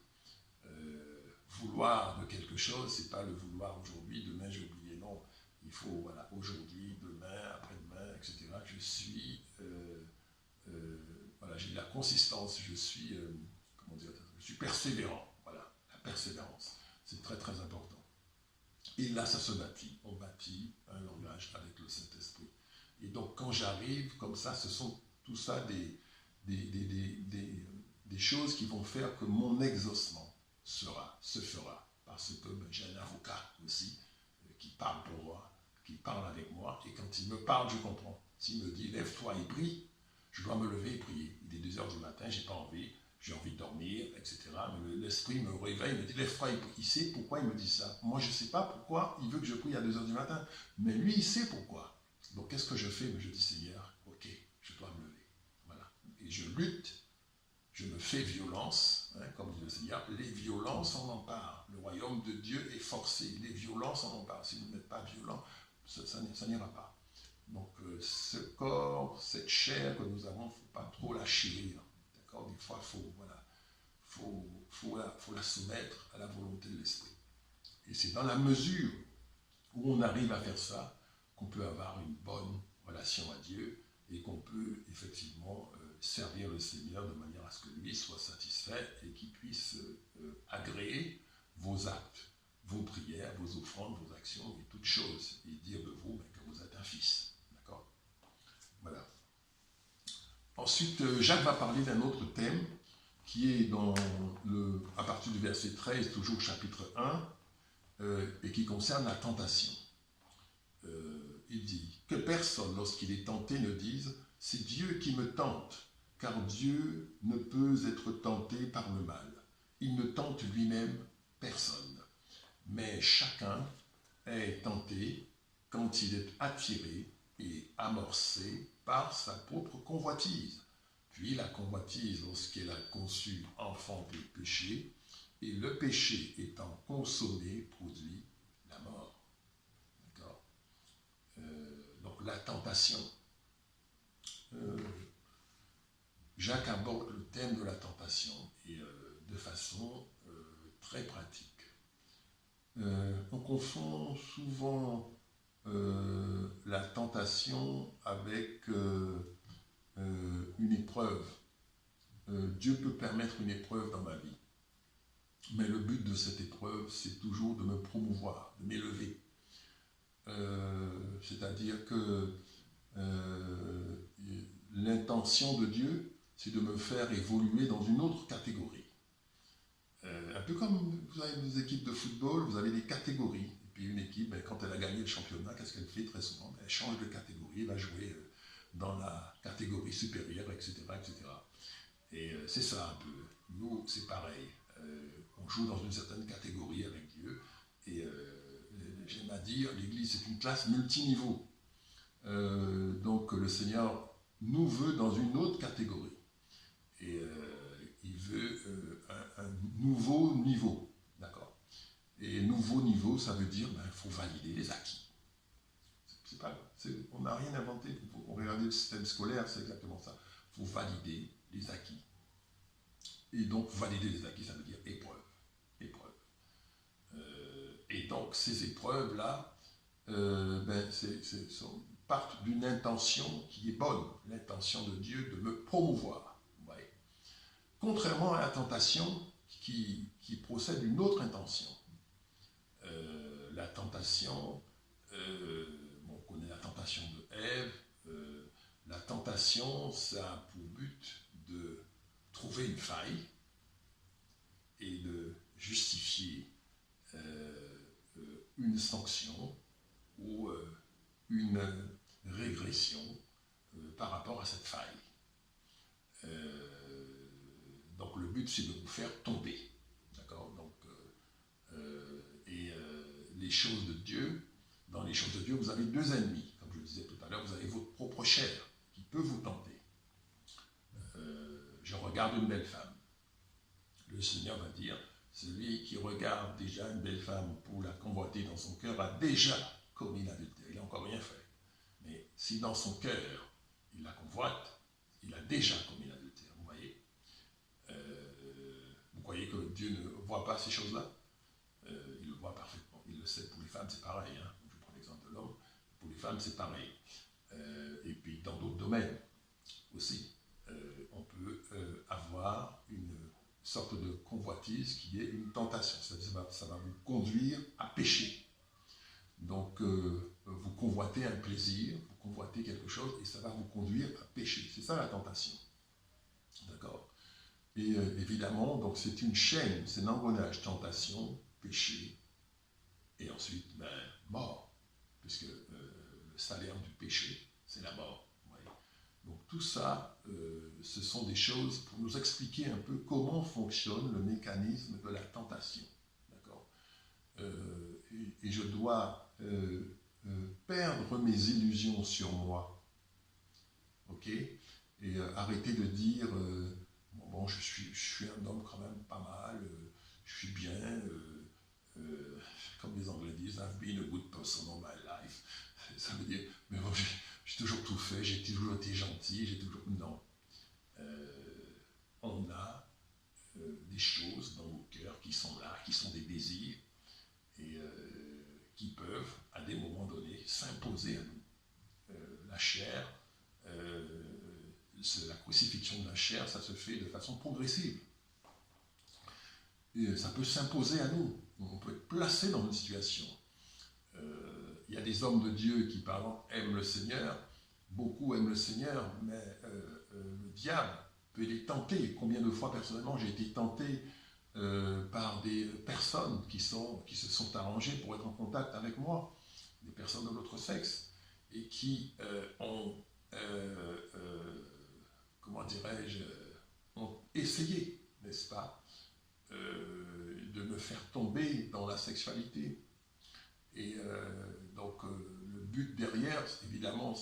Vouloir de quelque chose, ce n'est pas le vouloir aujourd'hui, demain j'ai oublié, non. Il faut, voilà, aujourd'hui, demain, après-demain, etc. Je suis, voilà, j'ai de la consistance, je suis persévérant. Voilà, la persévérance, c'est très très important. Et là, ça se bâtit. On bâtit un langage avec le Saint-Esprit. Et donc, quand j'arrive comme ça, ce sont tout ça des choses qui vont faire que mon exaucement se fera. Parce que j'ai un avocat aussi qui parle pour moi, qui parle avec moi. Et quand il me parle, je comprends. S'il me dit, lève-toi et prie, je dois me lever et prier. Il est 2h du matin, j'ai pas envie. J'ai envie de dormir, etc. Mais l'esprit me réveille, me dit, lève-toi et prie. Il sait pourquoi il me dit ça. Moi, je ne sais pas pourquoi il veut que je prie à 2h du matin. Mais lui, il sait pourquoi. Donc, qu'est-ce que je fais? Je dis, Seigneur, ok, je dois me lever. Voilà. Et je lutte, je me fais violence, hein, comme dit le Seigneur. Les violences en emparent. Le royaume de Dieu est forcé. Les violences en emparent. Si vous n'êtes pas violent, ça n'ira pas. Donc, ce corps, cette chair que nous avons, il ne faut pas trop la chérir. D'accord? Des fois, faut la soumettre à la volonté de l'esprit. Et c'est dans la mesure où on arrive à faire ça qu'on peut avoir une bonne relation à Dieu et qu'on peut effectivement servir le Seigneur de manière à ce que lui soit satisfait et qu'il puisse agréer vos actes, vos prières, vos offrandes, vos actions et toutes choses, et dire de vous que vous êtes un fils. D'accord? Voilà. Ensuite, Jacques va parler d'un autre thème qui est à partir du verset 13, toujours chapitre 1, et qui concerne la tentation. Il dit que personne, lorsqu'il est tenté, ne dise « c'est Dieu qui me tente », car Dieu ne peut être tenté par le mal. Il ne tente lui-même personne. Mais chacun est tenté quand il est attiré et amorcé par sa propre convoitise. Puis la convoitise, lorsqu'elle a conçu, enfante le péché, et le péché étant consommé, produit la mort. D'accord. Donc la tentation. Jacques aborde le thème de la tentation et de façon très pratique. On confond souvent la tentation avec une épreuve. Dieu peut permettre une épreuve dans ma vie, mais le but de cette épreuve, c'est toujours de me promouvoir, de m'élever. C'est-à-dire que l'intention de Dieu, c'est de me faire évoluer dans une autre catégorie. Un peu comme vous avez des équipes de football, vous avez des catégories. Et puis une équipe, quand elle a gagné le championnat, qu'est-ce qu'elle fait très souvent? Elle change de catégorie, elle va jouer dans la catégorie supérieure, etc. etc. Et c'est ça un peu. Nous, c'est pareil. On joue dans une certaine catégorie avec Dieu. Et j'aime à dire, l'Église, c'est une classe multiniveau. Donc le Seigneur nous veut dans une autre catégorie. Et il veut un nouveau niveau. D'accord. Et nouveau niveau, ça veut dire il faut valider les acquis. C'est pas, on n'a rien inventé. On regarde le système scolaire, c'est exactement ça. Il faut valider les acquis. Et donc, valider les acquis, ça veut dire épreuve. Épreuve. Et donc, ces épreuves-là, partent d'une intention qui est bonne, l'intention de Dieu de me promouvoir. Ouais. Contrairement à la tentation qui procède d'une autre intention. La tentation, on connaît la tentation de Ève, la tentation, ça a pour but de trouver une faille et de justifier une sanction ou une régression par rapport à cette faille. Donc le but, c'est de vous faire tomber. D'accord. Donc, les choses de Dieu, dans les choses de Dieu, vous avez deux ennemis. Comme je le disais tout à l'heure, vous avez votre propre chair qui peut vous tenter. Je regarde une belle femme. Le Seigneur va dire, celui qui regarde déjà une belle femme pour la convoiter dans son cœur a déjà commis l'adultère. Il n'a encore rien fait. Mais si dans son cœur, il la convoite, il a déjà commis l'adultère. Vous voyez? Vous croyez que Dieu ne voit pas ces choses-là? Il le voit parfaitement. Il le sait. Pour les femmes, c'est pareil. Hein. Je prends l'exemple de l'homme. Pour les femmes, c'est pareil. Et puis dans d'autres domaines aussi, on peut avoir une sorte de convoitise qui est une tentation. Ça va vous conduire à pécher. Donc, vous convoitez un plaisir, vous convoitez quelque chose, et ça va vous conduire à pécher. C'est ça la tentation. D'accord. Et évidemment, donc c'est une chaîne, c'est un engrenage, tentation, péché, et ensuite, mort, puisque le salaire du péché, c'est la mort. Donc tout ça, ce sont des choses pour nous expliquer un peu comment fonctionne le mécanisme de la tentation. D'accord. Et je dois perdre mes illusions sur moi. Ok. Et arrêter de dire bon, je suis un homme quand même pas mal, je suis bien, comme les Anglais disent, I've been a good person all my life. Ça veut dire, mais bon, j'ai toujours tout fait, j'ai toujours été gentil, j'ai toujours... Non. On a des choses dans nos cœurs qui sont là, qui sont des désirs, et qui peuvent, à des moments donnés, s'imposer à nous. La chair, la crucifixion de la chair, ça se fait de façon progressive. Et ça peut s'imposer à nous. On peut être placé dans une situation. Il y a des hommes de Dieu qui, par exemple, aiment le Seigneur. Beaucoup aiment le Seigneur, mais le diable peut les tenter. Combien de fois, personnellement, j'ai été tenté par des personnes qui se sont arrangées pour être en contact avec moi, des personnes de l'autre sexe, et qui ont, comment dirais-je, ont essayé, n'est-ce pas, de me faire tomber dans la sexualité. Et donc, le but derrière, évidemment,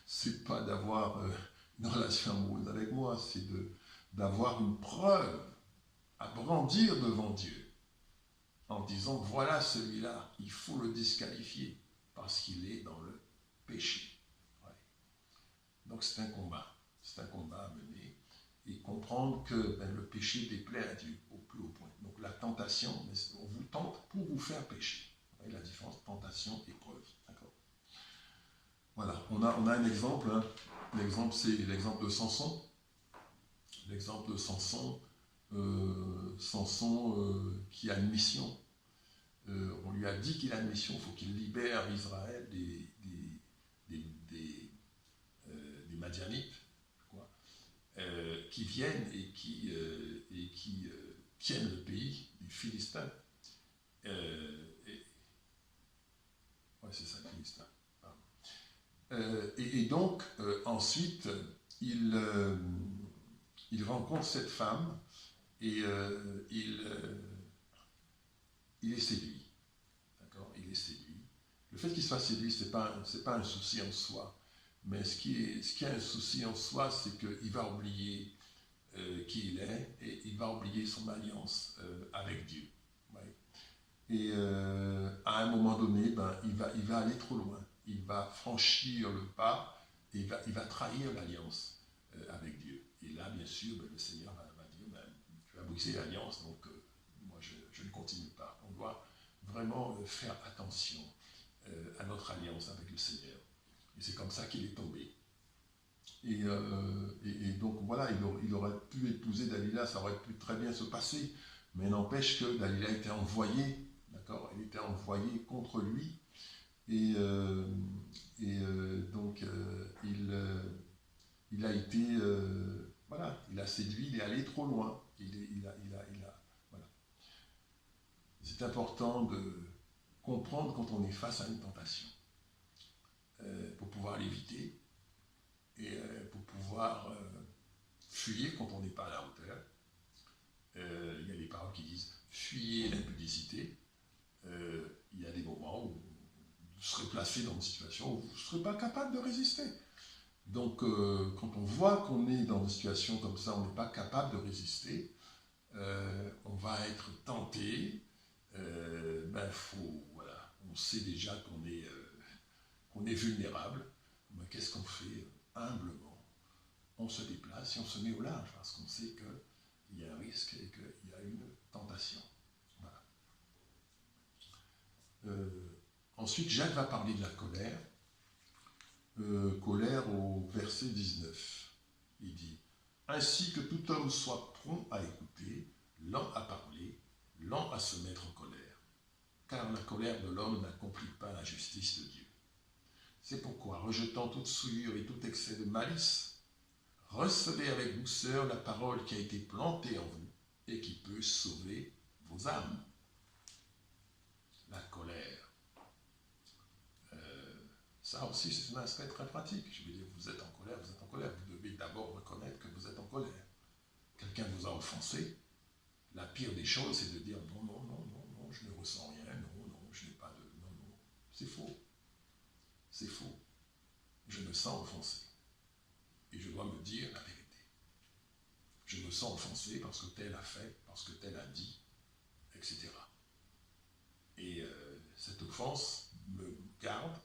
c'est pas d'avoir une relation amoureuse avec moi, c'est d'avoir une preuve à brandir devant Dieu, en disant, voilà celui-là, il faut le disqualifier, parce qu'il est dans le péché. Ouais. Donc c'est un combat à mener, et comprendre que le péché déplaît à Dieu au plus haut point. Donc la tentation, on vous tente pour vous faire pécher. Vous voyez la différence, tentation, épreuve. D'accord. Voilà, on a un exemple, hein. L'exemple, c'est l'exemple de Samson. L'exemple de Samson, qui a une mission. On lui a dit qu'il a une mission, il faut qu'il libère Israël des Madianites, quoi, qui viennent et qui tiennent le pays des Philistins. Ouais, c'est ça, Philistins. Et donc, ensuite, il rencontre cette femme et il est séduit. D'accord. Il est séduit. Le fait qu'il soit séduit, ce n'est pas un souci en soi. Mais ce qui est un souci en soi, c'est qu'il va oublier qui il est et il va oublier son alliance avec Dieu. Ouais. Et à un moment donné, il va aller trop loin. Il va franchir le pas et il va trahir l'alliance avec Dieu. Et là, bien sûr, le Seigneur va dire, tu as brisé l'alliance, donc moi je ne continue pas. On doit vraiment faire attention à notre alliance avec le Seigneur. Et c'est comme ça qu'il est tombé. Et donc voilà, il aurait pu épouser Dalila, ça aurait pu très bien se passer, mais n'empêche que Dalila était envoyée, d'accord, elle était envoyée contre lui, et donc il a été, voilà, il a séduit, il est allé trop loin, voilà. C'est important de comprendre quand on est face à une tentation, pour pouvoir l'éviter et pour pouvoir fuir quand on n'est pas à la hauteur. Il y a des paroles qui disent fuyez l'impudicité. Il y a des moments où vous serez placé dans une situation où vous ne serez pas capable de résister. Donc, quand on voit qu'on est dans une situation comme ça, on n'est pas capable de résister, on va être tenté. Voilà, on sait déjà qu'on est vulnérable. Mais qu'est-ce qu'on fait humblement? On se déplace et on se met au large parce qu'on sait qu'il y a un risque et qu'il y a une tentation. Voilà. Ensuite, Jacques va parler de la colère. Colère au verset 19. Il dit « Ainsi que tout homme soit prompt à écouter, lent à parler, lent à se mettre en colère, car la colère de l'homme n'accomplit pas la justice de Dieu. C'est pourquoi, rejetant toute souillure et tout excès de malice, recevez avec douceur la parole qui a été plantée en vous et qui peut sauver vos âmes. » La colère. Ça aussi, c'est un aspect très pratique. Je veux dire, vous êtes en colère, vous êtes en colère. Vous devez d'abord reconnaître que vous êtes en colère. Quelqu'un vous a offensé. La pire des choses, c'est de dire non, non, non, non, non, je ne ressens rien, non, non, je n'ai pas de... Non, non, c'est faux. C'est faux. Je me sens offensé. Et je dois me dire la vérité. Je me sens offensé parce que tel a fait, parce que tel a dit, etc. Et cette offense me garde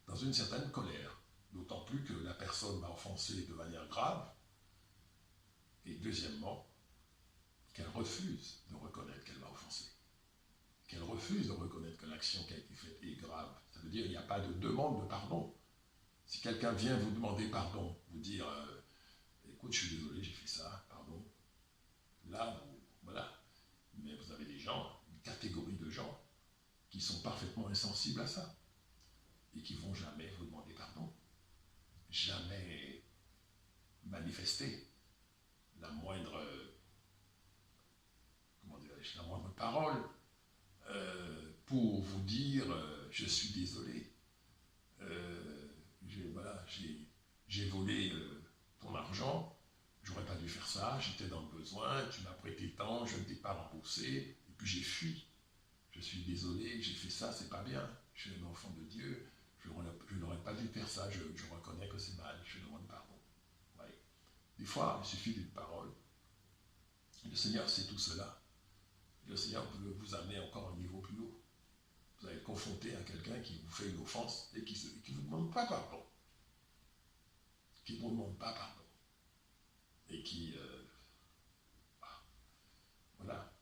dans une certaine colère, d'autant plus que la personne m'a offensé de manière grave, et deuxièmement, qu'elle refuse de reconnaître qu'elle m'a offensé, qu'elle refuse de reconnaître que l'action qui a été faite est grave. Ça veut dire qu'il n'y a pas de demande de pardon. Si quelqu'un vient vous demander pardon, vous dire écoute, je suis désolé, j'ai fait ça, pardon, là, voilà. Mais vous avez des gens, une catégorie de gens, qui sont parfaitement insensibles à ça. Et qui ne vont jamais vous demander pardon, jamais manifester la moindre, la moindre parole pour vous dire je suis désolé, j'ai volé ton argent, j'aurais pas dû faire ça, j'étais dans le besoin, tu m'as prêté tant, je ne t'ai pas remboursé, et puis j'ai fui. Je suis désolé, j'ai fait ça, c'est pas bien, je suis un enfant de Dieu. dû faire ça, je reconnais que c'est mal, je demande pardon. Ouais. Des fois, il suffit d'une parole. Le Seigneur sait tout cela. Le Seigneur peut vous amener encore un niveau plus haut. Vous allez être confronté à quelqu'un qui vous fait une offense et qui ne vous demande pas pardon. Qui ne vous demande pas pardon. Et qui... voilà.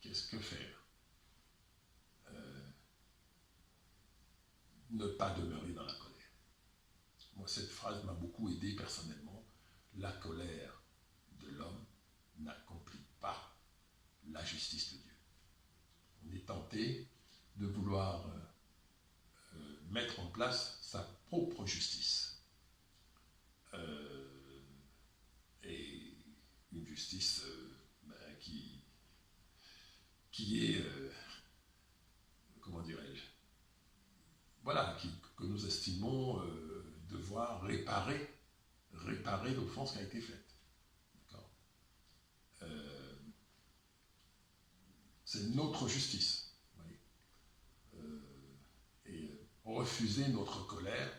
Qu'est-ce que faire? Ne pas demeurer dans la colère. Moi, cette phrase m'a beaucoup aidé personnellement. La colère de l'homme n'accomplit pas la justice de Dieu. On est tenté de vouloir mettre en place sa propre justice. Et une justice qui est, comment dirais-je, voilà, que nous estimons devoir réparer l'offense qui a été faite. D'accord. C'est notre justice. Et refuser notre colère,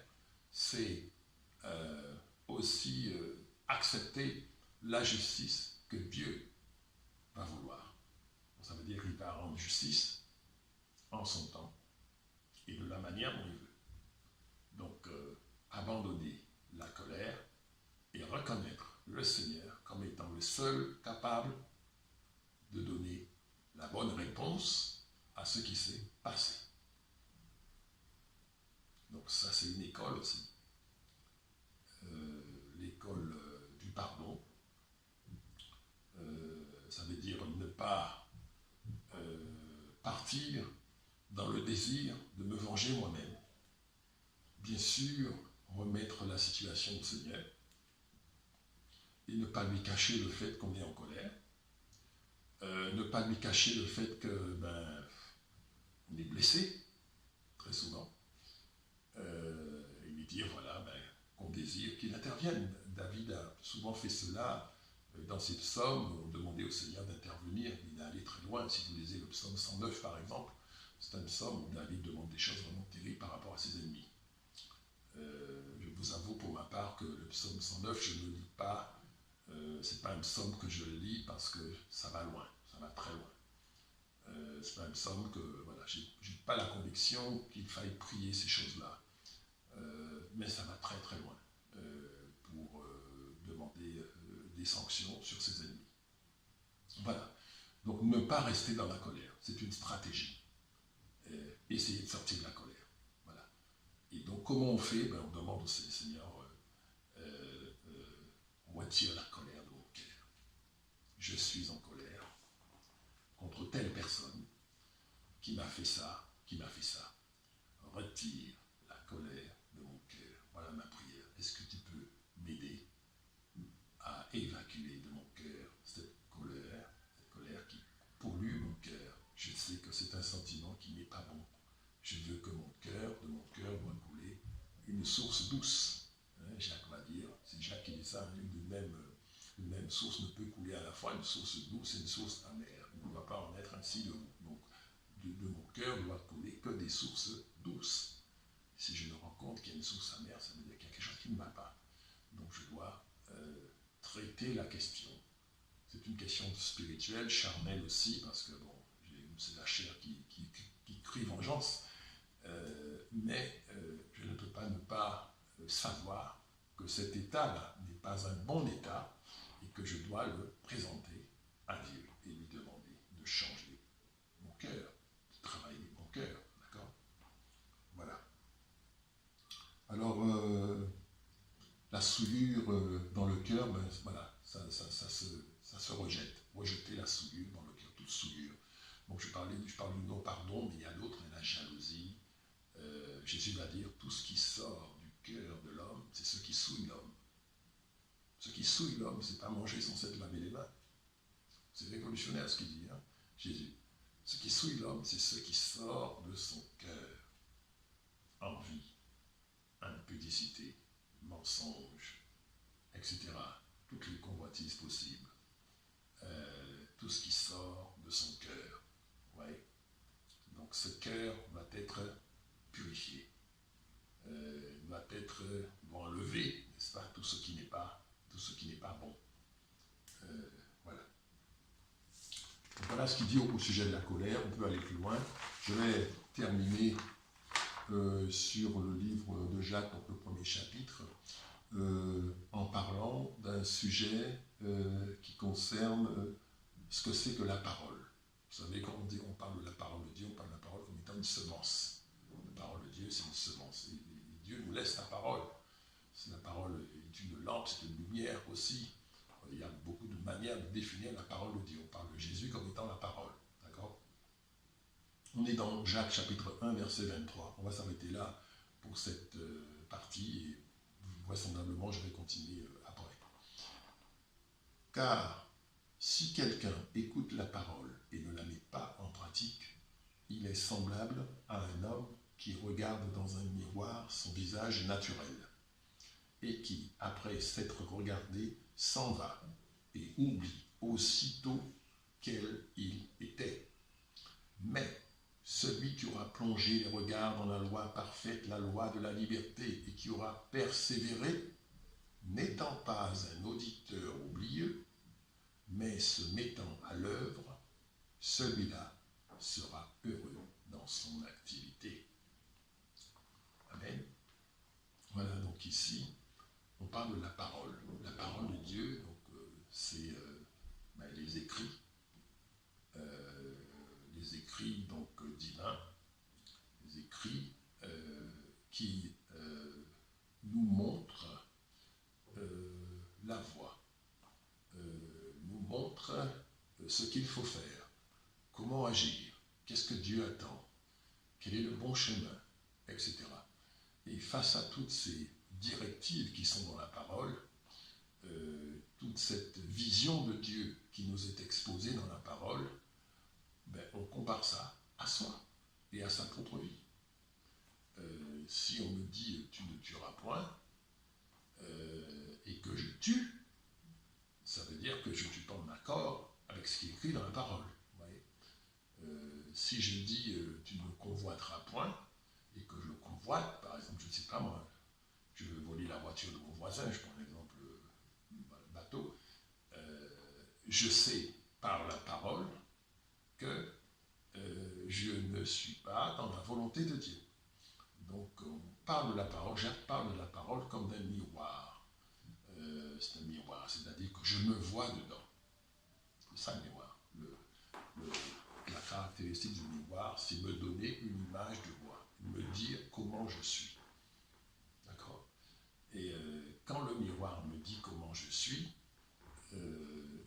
c'est aussi accepter la justice que Dieu va vouloir. Ça veut dire qu'il va rendre justice en son temps et de la manière dont il veut. Donc, abandonner la colère et reconnaître le Seigneur comme étant le seul capable de donner la bonne réponse à ce qui s'est passé. Donc ça, c'est une école aussi. L'école du pardon. Ça veut dire ne pas partir dans le désir de me venger moi-même. Bien sûr, remettre la situation au Seigneur et ne pas lui cacher le fait qu'on est en colère. Ne pas lui cacher le fait que on est blessé, très souvent. Et lui dire, voilà, qu'on désire qu'il intervienne. David a souvent fait cela dans ses psaumes. On demandait au Seigneur d'intervenir. Il est allé très loin. Si vous lisez le psaume 109, par exemple, c'est un psaume où David demande des choses vraiment terribles par rapport à ses ennemis. Je vous avoue pour ma part que le psaume 109, je ne lis pas. C'est pas un psaume que je lis parce que ça va loin, ça va très loin. C'est pas un psaume que, voilà, j'ai pas la conviction qu'il faille prier ces choses-là. Mais ça va très très loin pour demander des sanctions sur ses ennemis. Voilà. Donc ne pas rester dans la colère, c'est une stratégie. Essayer de sortir de la colère. Voilà. Et donc comment on fait? On demande au Seigneur, retire la colère de mon cœur. Je suis en colère contre telle personne qui m'a fait ça, qui m'a fait ça. Retire la colère de mon cœur. Voilà ma prière. Est-ce que tu peux m'aider à évacuer de mon cœur cette colère qui pollue mon cœur? Je sais que c'est un sentiment qui n'est pas bon. Je veux que de mon cœur doit couler une source douce. Jacques va dire, c'est Jacques qui dit ça, une même source ne peut couler à la fois une source douce et une source amère. Il ne va pas en être ainsi de vous. Donc, de mon cœur doit couler que des sources douces. Si je me rends compte qu'il y a une source amère, ça veut dire qu'il y a quelque chose qui ne va pas. Donc je dois traiter la question. C'est une question spirituelle, charnelle aussi, parce que bon, c'est la chair qui crie vengeance. Mais je ne peux pas ne pas savoir que cet état-là n'est pas un bon état et que je dois le présenter à Dieu et lui demander de changer mon cœur, de travailler mon cœur, d'accord? Voilà. Alors, la souillure dans le cœur, voilà, ça se rejette. Rejeter la souillure dans le cœur, toute souillure. Donc je parle du non-pardon, mais il y a l'autre, la jalousie. Jésus va dire, tout ce qui sort du cœur de l'homme, c'est ce qui souille l'homme. Ce qui souille l'homme, c'est pas manger sans s'être lavé les mains. C'est révolutionnaire ce qu'il dit, hein, Jésus. Ce qui souille l'homme, c'est ce qui sort de son cœur. Envie, impudicité, mensonge, etc. Toutes les convoitises possibles. Tout ce qui sort de son cœur. Ouais. Donc ce cœur va être purifié. ce qui n'est pas, bon. Voilà. Donc voilà ce qu'il dit au sujet de la colère. On peut aller plus loin. Je vais terminer sur le livre de Jacques, donc le premier chapitre, en parlant d'un sujet qui concerne ce que c'est que la parole. Vous savez, quand on parle de la parole de Dieu, on parle de la parole comme étant une semence. La parole de Dieu, c'est une semence. Et Dieu nous laisse la parole. La parole est une lampe, c'est une lumière aussi. Il y a beaucoup de manières de définir la parole de Dieu. On parle de Jésus comme étant la parole. D'accord ? On est dans Jacques chapitre 1, verset 23. On va s'arrêter là pour cette partie et vraisemblablement je vais continuer après. Car si quelqu'un écoute la parole et ne la met pas en pratique, il est semblable à un homme qui regarde dans un miroir son visage naturel et qui, après s'être regardé, s'en va et oublie aussitôt quel il était. Mais celui qui aura plongé les regards dans la loi parfaite, la loi de la liberté, et qui aura persévéré, n'étant pas un auditeur oublieux, mais se mettant à l'œuvre, celui-là sera heureux dans son activité. Amen. Voilà, donc ici, on parle de la parole de Dieu, donc c'est les écrits donc divins, les écrits qui nous montrent la voie, nous montrent ce qu'il faut faire, comment agir, qu'est-ce que Dieu attend, quel est le bon chemin, etc. Et face à toutes ces directives qui sont dans la parole, toute cette vision de Dieu qui nous est exposée dans la parole, on compare ça à soi et à sa propre vie. Si on me dit « tu ne tueras point » et que je tue, ça veut dire que je ne suis pas en accord avec ce qui est écrit dans la parole. Vous voyez, si je dis « tu ne convoiteras point » et que je le convoite, par exemple, je ne sais pas moi, je veux voler la voiture de mon voisin, je prends l'exemple bateau, je sais par la parole que je ne suis pas dans la volonté de Dieu. Donc on parle de la parole, Jacques parle de la parole comme d'un miroir. C'est un miroir, c'est-à-dire que je me vois dedans. C'est ça le miroir. La caractéristique du miroir, c'est me donner une image de moi, me dire comment je suis. D'accord ? Et quand le miroir me dit comment je suis,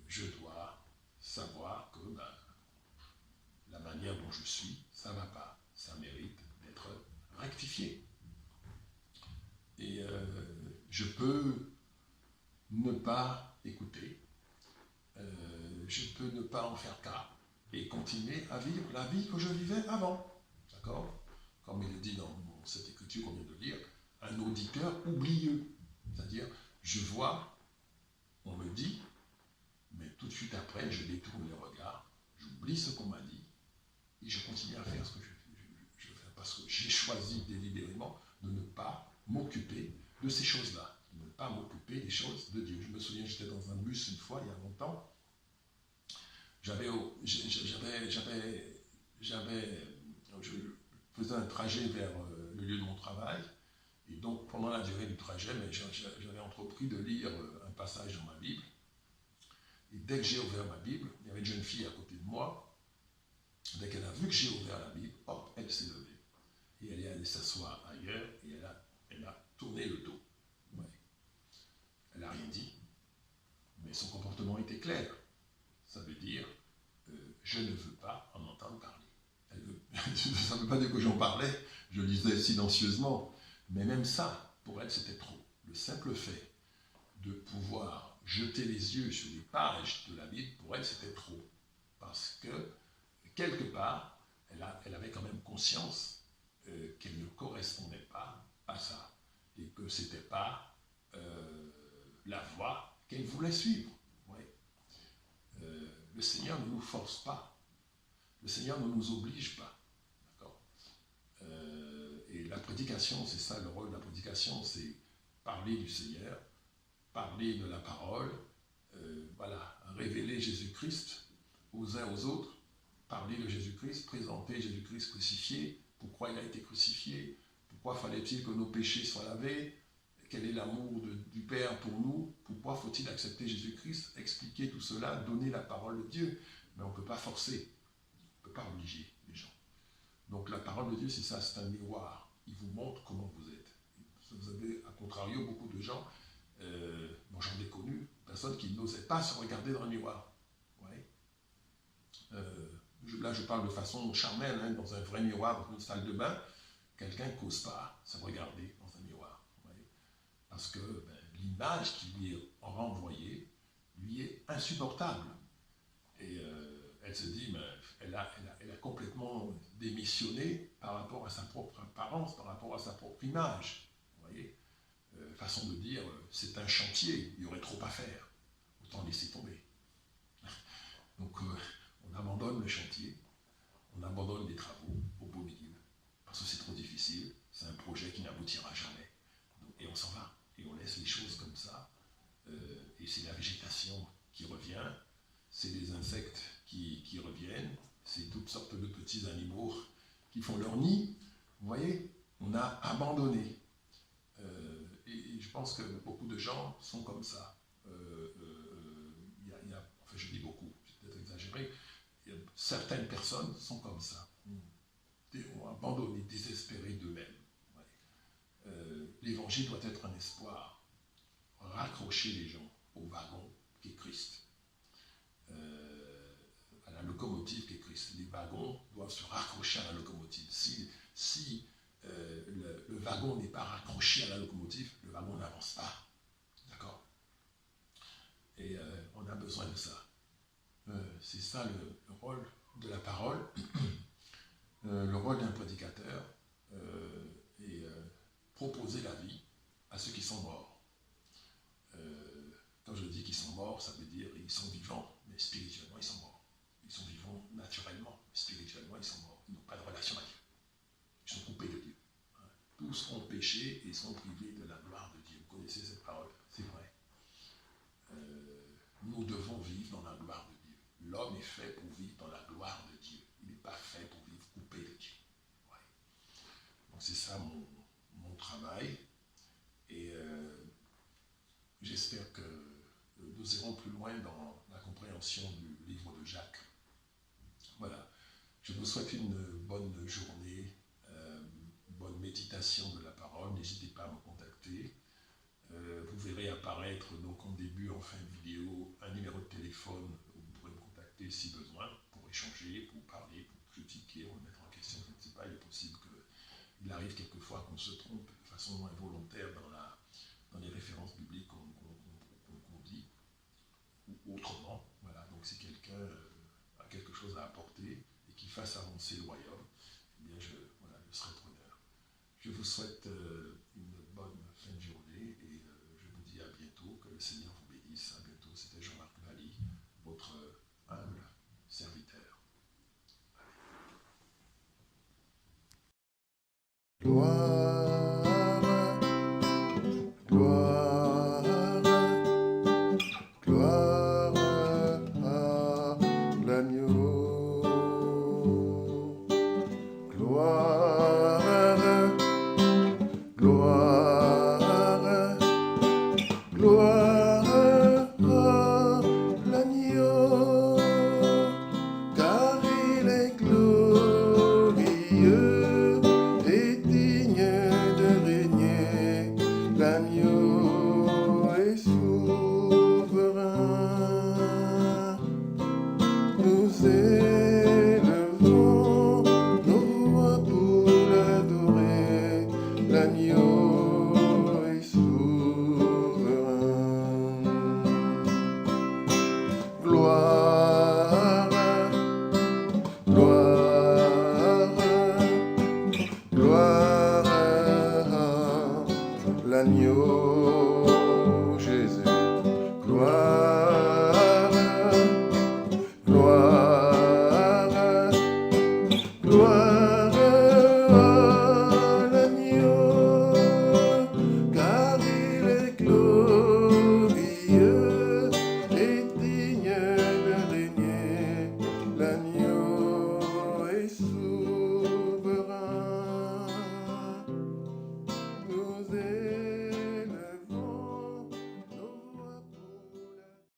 je dois savoir que la manière dont je suis, ça ne va pas. Ça mérite d'être rectifié. Et je peux ne pas écouter, je peux ne pas en faire cas et continuer à vivre la vie que je vivais avant. D'accord ? Comme il est dit dans cette écriture qu'on vient de lire, un auditeur oublieux. C'est-à-dire, je vois, on me dit, mais tout de suite après, je détourne les regards, j'oublie ce qu'on m'a dit, et je continue à faire ce que je fais, parce que j'ai choisi délibérément de ne pas m'occuper de ces choses-là, de ne pas m'occuper des choses de Dieu. Je me souviens, j'étais dans un bus une fois, il y a longtemps, je faisais un trajet vers le lieu de mon travail, et donc pendant la durée du trajet, j'avais entrepris de lire un passage dans ma Bible, et dès que j'ai ouvert ma Bible, il y avait une jeune fille à côté de moi. Dès qu'elle a vu que j'ai ouvert la Bible, hop, elle s'est levée. Et elle est allée s'asseoir ailleurs et elle a tourné le dos. Ouais. Elle n'a rien dit, mais son comportement était clair. Ça veut dire, je ne veux pas en entendre parler. Ça ne veut pas dire que j'en parlais, je lisais silencieusement. Mais même ça, pour elle, c'était trop. Le simple fait de pouvoir jeter les yeux sur les pages de la Bible, pour elle, c'était trop. Parce que, quelque part, elle avait quand même conscience qu'elle ne correspondait pas à ça. Et que ce n'était pas la voie qu'elle voulait suivre. Ouais. Le Seigneur ne nous force pas. Le Seigneur ne nous oblige pas. D'accord ? Et la prédication, c'est ça le rôle de la prédication, c'est parler du Seigneur, parler de la parole, voilà, révéler Jésus-Christ aux uns aux autres, parler de Jésus-Christ, présenter Jésus-Christ crucifié, pourquoi il a été crucifié, pourquoi fallait-il que nos péchés soient lavés, quel est l'amour du Père pour nous, pourquoi faut-il accepter Jésus-Christ, expliquer tout cela, donner la parole de Dieu, mais on ne peut pas forcer, on ne peut pas obliger les gens. Donc la parole de Dieu, c'est ça, c'est un miroir, il vous montre comment vous êtes. Vous avez, à contrario, beaucoup de gens, bon, j'en ai connu, personnes qui n'osaient pas se regarder dans le miroir. Ouais. Là, je parle de façon charnelle, hein, dans un vrai miroir, dans une salle de bain, quelqu'un n'ose pas se regarder dans un miroir. Ouais. Parce que l'image qui lui est renvoyée lui est insupportable. Et elle se dit, elle a complètement démissionné par rapport à sa propre apparence, par rapport à sa propre image. Vous voyez, façon de dire, c'est un chantier, il y aurait trop à faire, autant laisser tomber. Donc on abandonne le chantier, on abandonne les travaux au beau milieu, parce que c'est trop difficile, c'est un projet qui n'aboutira jamais. Donc, et on s'en va, et on laisse les choses comme ça, et c'est la végétation qui revient, c'est les insectes qui reviennent, c'est toutes sortes de petits animaux qui font leur nid. Vous voyez, on a abandonné. Et je pense que beaucoup de gens sont comme ça. Enfin, je dis beaucoup, c'est peut-être exagéré. Certaines personnes sont comme ça. Ont abandonné, désespérés d'eux-mêmes. Ouais. L'évangile doit être un espoir. Raccrocher les gens au wagon qui est Christ. À la locomotive qui est Christ. Les wagons doivent se raccrocher à la locomotive. Si le wagon n'est pas raccroché à la locomotive, le wagon n'avance pas. D'accord? Et on a besoin de ça. C'est ça le rôle de la parole, le rôle d'un prédicateur, et proposer la vie à ceux qui sont morts. Quand je dis qu'ils sont morts, ça veut dire qu'ils sont vivants, mais spirituellement ils sont morts. Ils sont vivants naturellement, mais spirituellement ils sont morts. Ils n'ont pas de relation à Dieu. Ils sont coupés de Dieu. Tous ont péché et sont privés de la gloire de Dieu. Vous connaissez cette parole, c'est vrai. Nous devons vivre dans la gloire de Dieu. L'homme est fait pour vivre dans la gloire de Dieu. Il n'est pas fait pour vivre coupé de Dieu. Ouais. Donc c'est ça mon travail. Et j'espère que nous irons plus loin dans la compréhension du livre de Jacques. Voilà. Je vous souhaite une bonne journée, bonne méditation de la parole. N'hésitez pas à me contacter. Vous verrez apparaître donc en début, en fin de vidéo, un numéro de téléphone où vous pourrez me contacter si besoin, pour échanger, pour parler, pour critiquer, remettre en question. Je ne sais pas, il est possible qu'il arrive quelquefois qu'on se trompe de façon involontaire dans les références bibliques qu'on dit, ou autrement. Voilà. Donc si quelqu'un a quelque chose à apporter et qui fasse avancer le royaume, eh bien je serai preneur. Je vous souhaite une bonne fin de journée et je vous dis à bientôt, que le Seigneur vous bénisse. À bientôt, c'était Jean-Marc Valli, votre humble serviteur. Gloire, gloire, gloire à l'agneau. Gloire, gloire, gloire à l'agneau, car il est glorieux et digne de régner. L'agneau est souverain. Nous élevons nos voix pour l'adorer. L'agneau est souverain. Gloire, gloire, gloire à l'agneau.